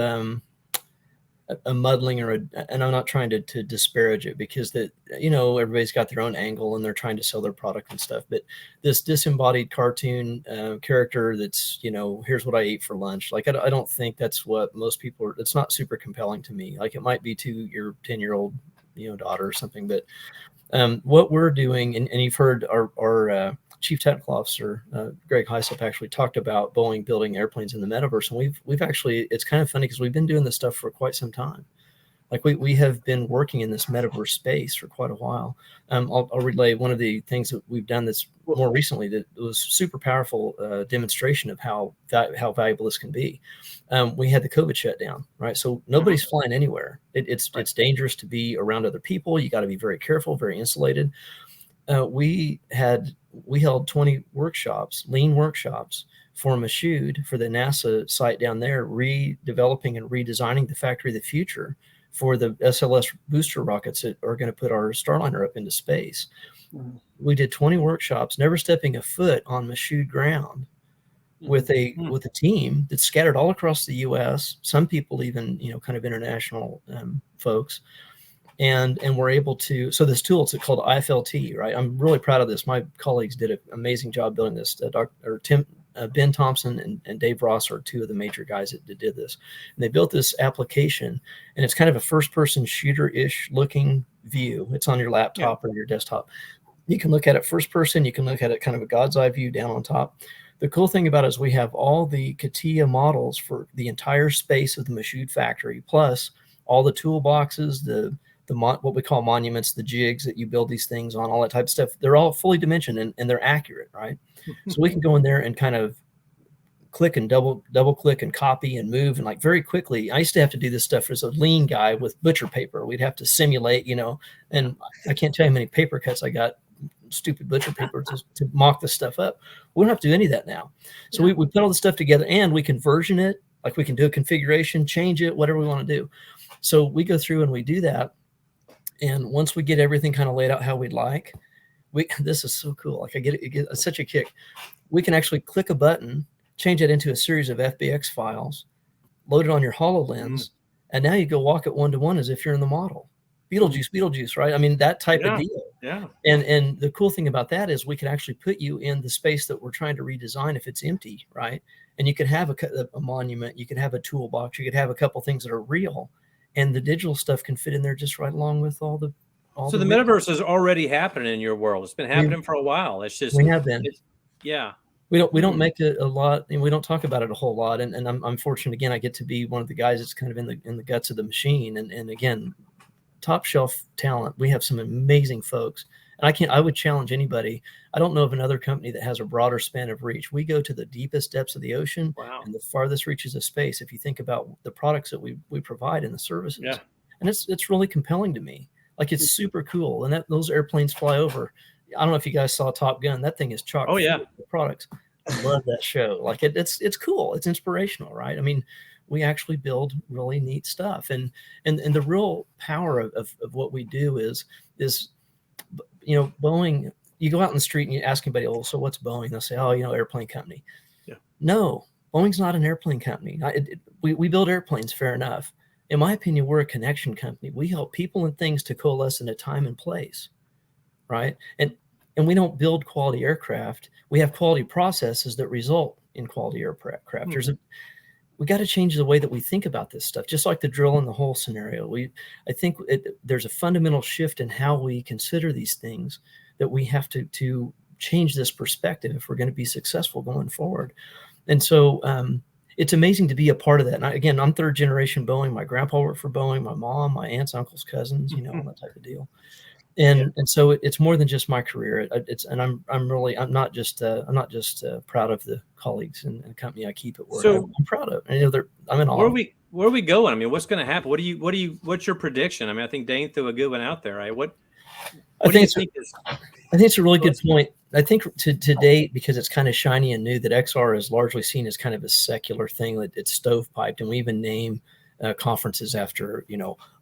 a muddling and I'm not trying to disparage it, because everybody's got their own angle and they're trying to sell their product and stuff. But this disembodied cartoon character that's, here's what I ate for lunch. Like, I don't think that's what most people are. It's not super compelling to me. Like, it might be to your 10-year-old, daughter or something. But what we're doing, and you've heard our Chief Technical Officer, Greg Hyslop, actually talked about Boeing building airplanes in the metaverse. And we've actually, it's kind of funny because we've been doing this stuff for quite some time. Like, we have been working in this metaverse space for quite a while. I'll relay one of the things that we've done that's more recently that was super powerful demonstration of how valuable this can be. We had the COVID shutdown, right? So nobody's flying anywhere. It's dangerous to be around other people. You got to be very careful, very insulated. We held 20 workshops, lean workshops for Michoud, for the NASA site down there, redeveloping and redesigning the factory of the future for the SLS booster rockets that are going to put our Starliner up into space. Mm-hmm. We did 20 workshops, never stepping a foot on Michoud ground, with a team that's scattered all across the U.S. Some people even, kind of international folks. And we're able to, so this tool, it's called IFLT, right? I'm really proud of this. My colleagues did an amazing job building this. Ben Thompson and Dave Ross are two of the major guys that did this. And they built this application, and it's kind of a first-person shooter-ish looking view. It's on your laptop or your desktop. You can look at it first person. You can look at it kind of a God's eye view down on top. The cool thing about it is we have all the CATIA models for the entire space of the Michoud factory, plus all the toolboxes, what we call monuments, the jigs that you build these things on, all that type of stuff. They're all fully dimensioned and they're accurate, right? So we can go in there and kind of click and double click and copy and move, and like very quickly. I used to have to do this stuff as a lean guy with butcher paper. We'd have to simulate, and I can't tell you how many paper cuts I got, stupid butcher paper to mock this stuff up. We don't have to do any of that now. So we put all the stuff together, and we can version it. Like, we can do a configuration, change it, whatever we want to do. So we go through and we do that. And once we get everything kind of laid out how we'd like, this is so cool. Like, I get such a kick. We can actually click a button, change it into a series of FBX files, load it on your HoloLens, and now you go walk it one-to-one as if you're in the model. Beetlejuice, right? I mean, that type of deal. Yeah. And the cool thing about that is we can actually put you in the space that we're trying to redesign if it's empty, right? And you can have a monument, you can have a toolbox, you could have a couple things that are real, and the digital stuff can fit in there just right along with all the. So the metaverse is already happening in your world. It's been happening for a while. It's just we have been. We don't make it a lot, and we don't talk about it a whole lot. And I'm fortunate, again, I get to be one of the guys that's kind of in the guts of the machine. And again, top shelf talent. We have some amazing folks. And I would challenge anybody. I don't know of another company that has a broader span of reach. We go to the deepest depths of the ocean and the farthest reaches of space. If you think about the products that we provide and the services, and it's really compelling to me. Like, it's super cool. And those airplanes fly over. I don't know if you guys saw Top Gun. That thing is chock full of products. I love that show. Like, it's cool. It's inspirational, right? I mean, we actually build really neat stuff. And the real power of what we do is Boeing, you go out in the street and you ask anybody, oh, so what's Boeing? They'll say, oh, airplane company. Yeah. No, Boeing's not an airplane company. We build airplanes, fair enough. In my opinion, we're a connection company. We help people and things to coalesce in a time and place, right? And we don't build quality aircraft. We have quality processes that result in quality aircraft. We got to change the way that we think about this stuff, just like the drill and the hole scenario. I think there's a fundamental shift in how we consider these things that we have to change this perspective if we're going to be successful going forward. And so it's amazing to be a part of that. And I'm third generation Boeing. My grandpa worked for Boeing, my mom, my aunts, uncles, cousins, all that type of deal. And so it's more than just my career. I'm not just proud of the colleagues and company I keep at work. So I'm proud of it. I'm in awe. Where are we going? I mean, what's going to happen? What's your prediction? I mean, I think Dane threw a good one out there, right? I think it's a really good point. I think to date, because it's kind of shiny and new, that XR is largely seen as kind of a secular thing, that it's stovepiped, and we even name conferences after,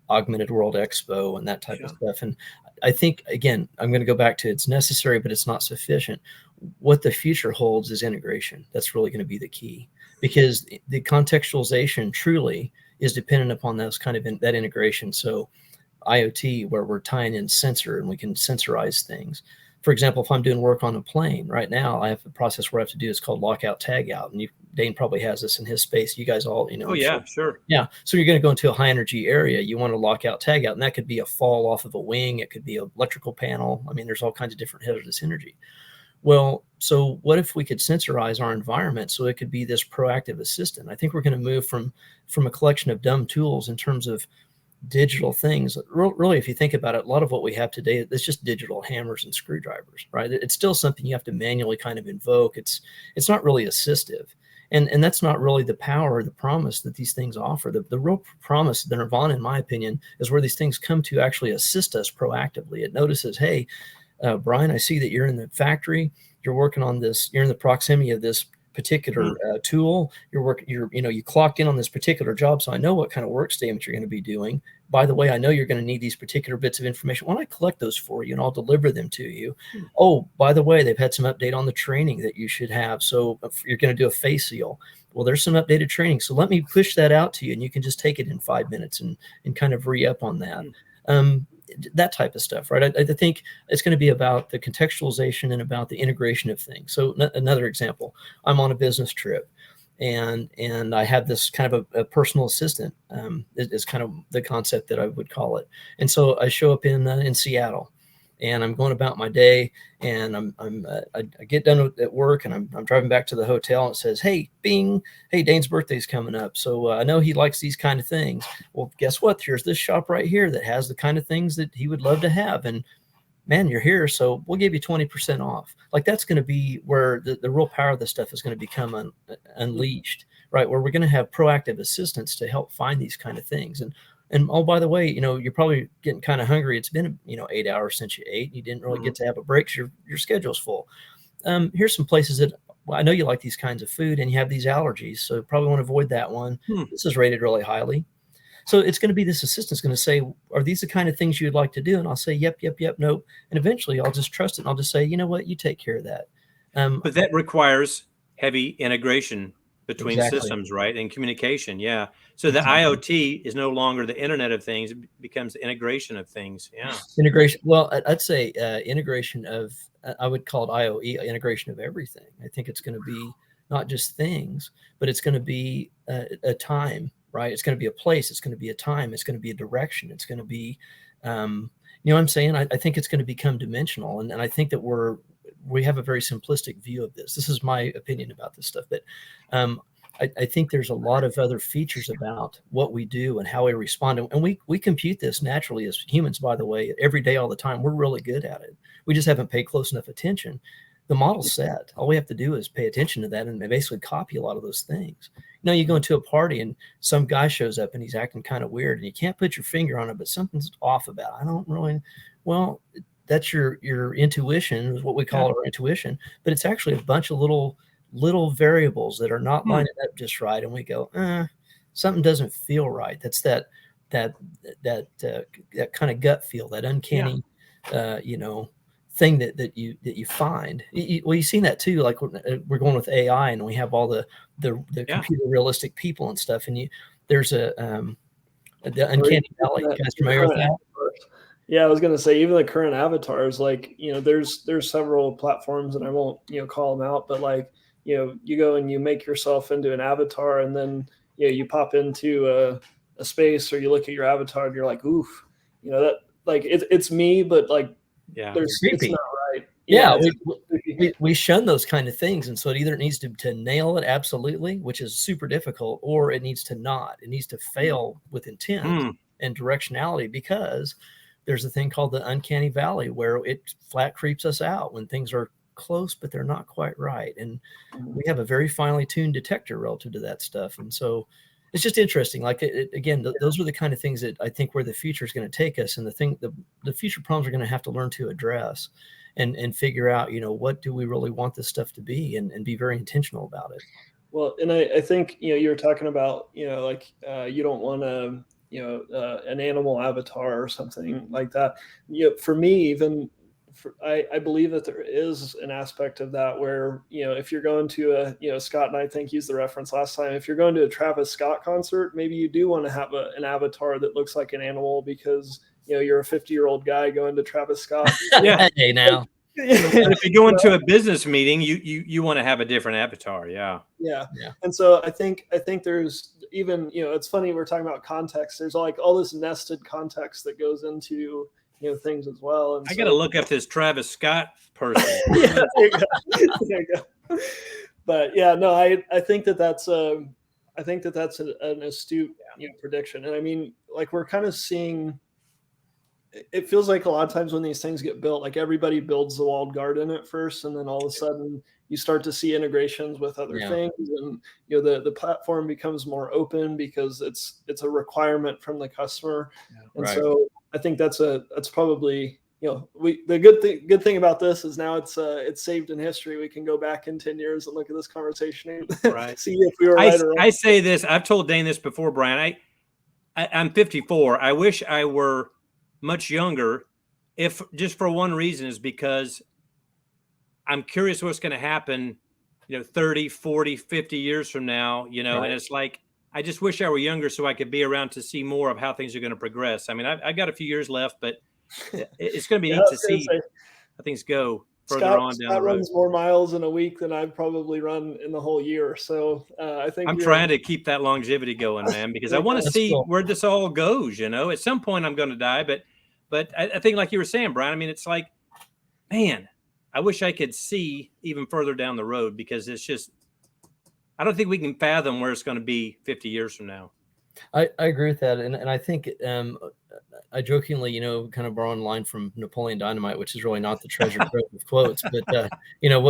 Augmented World Expo and that type of stuff. And I think, again, I'm going to go back to, it's necessary, but it's not sufficient. What the future holds is integration. That's really going to be the key, because the contextualization truly is dependent upon those kind of that integration. So IoT, where we're tying in sensor and we can sensorize things. For example, if I'm doing work on a plane right now, I have a process where I have to do, it's called lockout tagout. And Dane probably has this in his space. You guys all, Oh yeah, sure. Yeah. So you're going to go into a high energy area. You want to lock out, tag out, and that could be a fall off of a wing. It could be an electrical panel. I mean, there's all kinds of different hazardous energy. Well, so what if we could sensorize our environment so it could be this proactive assistant? I think we're going to move from a collection of dumb tools in terms of digital things. Really, if you think about it, a lot of what we have today, it's just digital hammers and screwdrivers, right? It's still something you have to manually kind of invoke. It's not really assistive. And that's not really the power or the promise that these things offer. The real promise, the nirvana, in my opinion, is where these things come to actually assist us proactively. It notices, hey, Brian, I see that you're in the factory, you're working on this, you're in the proximity of this particular tool, you clocked in on this particular job, so I know what kind of work statement you're going to be doing. By the way, I know you're going to need these particular bits of information. Why don't I collect those for you and I'll deliver them to you? Oh, by the way, they've had some update on the training that you should have. So if you're going to do a face seal, well, there's some updated training. So let me push that out to you, and you can just take it in 5 minutes and kind of re-up on that. That type of stuff, right? I think it's going to be about the contextualization and about the integration of things. So another example, I'm on a business trip, and I have this kind of a personal assistant. Is kind of the concept that I would call it. And so I show up in Seattle, and I'm going about my day, and I get done at work, and I'm driving back to the hotel, and it says, hey, bing, hey, Dane's birthday's coming up. So I know he likes these kind of things. Well, guess what? Here's this shop right here that has the kind of things that he would love to have. And man, you're here, so we'll give you 20% off. Like, that's going to be where the real power of this stuff is going to become unleashed, right? Where we're going to have proactive assistance to help find these kind of things. And oh, by the way, you're probably getting kind of hungry. It's been 8 hours since you ate. You didn't really get to have a break. Your schedule's full. Here's some places that, well, I know you like these kinds of food and you have these allergies, so probably want to avoid that one. This is rated really highly. So it's going to be this assistant's going to say, are these the kind of things you'd like to do? And I'll say, yep, nope. And eventually I'll just trust it. And I'll just say, you know what, you take care of that. But that requires heavy integration between systems, right? And communication. Yeah. So the IoT is no longer the Internet of Things. It becomes the integration of things. Yeah. Integration. Well, I'd say integration of, I would call it IoE, integration of everything. I think it's going to be not just things, but it's going to be a time, right? It's going to be a place. It's going to be a time. It's going to be a direction. It's going to be, you know what I'm saying? I think it's going to become dimensional. And I think that we have a very simplistic view of this. This is my opinion about this stuff. But I think there's a lot of other features about what we do and how we respond. And we compute this naturally as humans, by the way, every day, all the time. We're really good at it. We just haven't paid close enough attention. The model's set. All we have to do is pay attention to that and basically copy a lot of those things. You go into a party and some guy shows up and he's acting kind of weird and you can't put your finger on it, but something's off about it. I don't really, well, that's your intuition, is what we call our intuition, but it's actually a bunch of little variables that are not lining up just right. And we go, something doesn't feel right. That's that kind of gut feel, that uncanny, thing that you find. Well, you've seen that too. Like we're going with AI, and we have all the computer realistic people and stuff. And there's the uncanny valley. You guys familiar with that? Yeah, I was going to say, even the current avatars, like, there's several platforms, and I won't, call them out, but like, you go and you make yourself into an avatar, and then, you pop into a space, or you look at your avatar and you're like, oof, that like, it's me, but like, it's not right. Yeah, we shun those kind of things. And so it either needs to nail it absolutely, which is super difficult, or it needs to not. It needs to fail with intent and directionality, because there's a thing called the uncanny valley where it flat creeps us out when things are close, but they're not quite right. And we have a very finely tuned detector relative to that stuff. And so it's just interesting. Like, again, those are the kind of things that I think where the future is going to take us. And the future problems are going to have to learn to address and figure out, what do we really want this stuff to be, and be very intentional about it. Well, and I think, you were talking about, like, you don't want to, an animal avatar or something like that. For me, even I believe that there is an aspect of that where, if you're going to Scott and I think used the reference last time, if you're going to a Travis Scott concert, maybe you do want to have an avatar that looks like an animal, because, you're a 50-year-old guy going to Travis Scott. Yeah. Hey, now. If you go into a business meeting, you want to have a different avatar. Yeah. And so I think there's even, it's funny, we're talking about context. There's like all this nested context that goes into, things as well. And I got to look up this Travis Scott person. Yeah, there you go. But yeah, no, I think that's an astute prediction. And I mean, like, we're kind of seeing, it feels like a lot of times when these things get built, like, everybody builds the walled garden at first, and then all of a sudden you start to see integrations with other things, and the platform becomes more open because it's a requirement from the customer. And so I think that's probably, the good thing about this is now it's saved in history. We can go back in 10 years and look at this conversation and see if we were right or wrong. I say this, I've told Dane this before, Brian. I'm 54. I wish I were much younger, if just for one reason, is because I'm curious what's going to happen, 30, 40, 50 years from now, and it's like, I just wish I were younger so I could be around to see more of how things are going to progress. I mean, I've got a few years left, but it's going to be neat to see how things go further on down the road. Scott runs more miles in a week than I've probably run in the whole year. So I think I'm trying to keep that longevity going, man, because I want to see where this all goes. At some point I'm going to die, but I think, like you were saying, Brian, I mean, it's like, man, I wish I could see even further down the road, because it's just, I don't think we can fathom where it's going to be 50 years from now. I agree with that. And I think I jokingly, kind of borrowing a line from Napoleon Dynamite, which is really not the treasure trove of quotes, but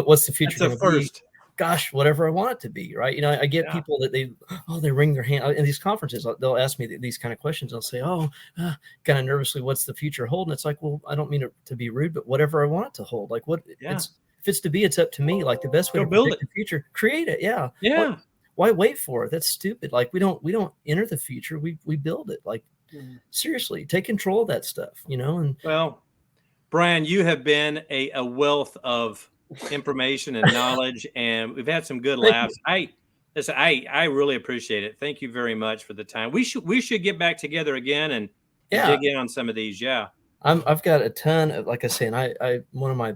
what's the future going to be? Gosh, whatever I want it to be, right? I get people that they wring their hand in these conferences. They'll ask me these kind of questions. I'll say, kind of nervously, what's the future hold? And it's like, well, I don't mean it to be rude, but whatever I want it to hold. Like, if it's to be, it's up to me. Like, the best way to build the future, create it. Yeah. Yeah. Why wait for it? That's stupid. Like, we don't enter the future. We build it. Like, seriously, take control of that stuff, And well, Brian, you have been a wealth of information and knowledge, and we've had some good laughs. I really appreciate it. Thank you very much for the time. We should get back together again and dig in on some of these. Yeah. I've got a ton of, like I say, and I one of my,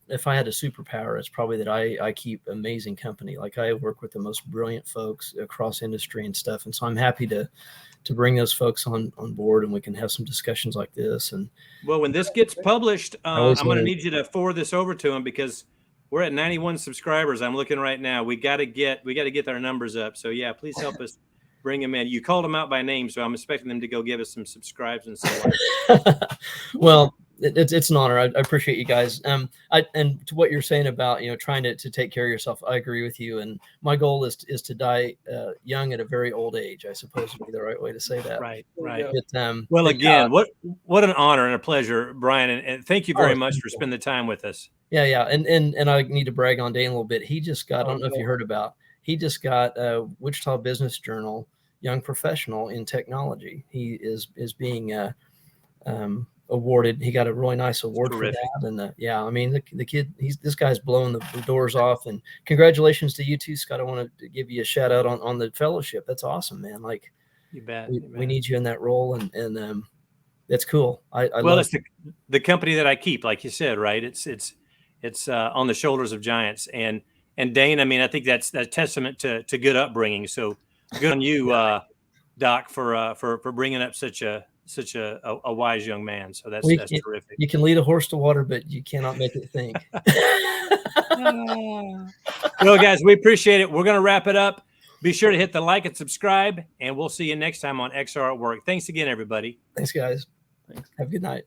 if I had a superpower, it's probably that I keep amazing company. Like, I work with the most brilliant folks across industry and stuff. And so I'm happy to bring those folks on board, and we can have some discussions like this. And well, when this gets published, I'm going to need you to forward this over to them, because we're at 91 subscribers. I'm looking right now. We got to get their numbers up. So yeah, please help us bring them in. You called them out by name, so I'm expecting them to go give us some subscribes and so on. Well, it's an honor. I appreciate you guys. And to what you're saying about, trying to take care of yourself, I agree with you. And my goal is to die young at a very old age, I suppose would be the right way to say that. Right. But, well, again, what an honor and a pleasure, Brian. And thank you very much for spending the time with us. Yeah. And I need to brag on Dane a little bit. He just got, I don't know if you heard about, he just got Wichita Business Journal Young Professional in Technology. He is being awarded. He got a really nice award Terrific. for that. And yeah, I mean, the kid, this guy's blowing the doors off. And congratulations to you too, Scott. I want to give you a shout out on the fellowship. That's awesome, man. Like, you bet. We need you in that role, and that's cool. I well, love it's the company that I keep, like you said, right? It's on the shoulders of giants. And Dane, I mean, I think that's testament to good upbringing. So good on you, Doc, for bringing up such a wise young man. So that's terrific. You can lead a horse to water, but you cannot make it think. Well, guys, we appreciate it. We're going to wrap it up. Be sure to hit the like and subscribe, and we'll see you next time on XR at Work. Thanks again, everybody. Thanks, guys. Thanks. Have a good night.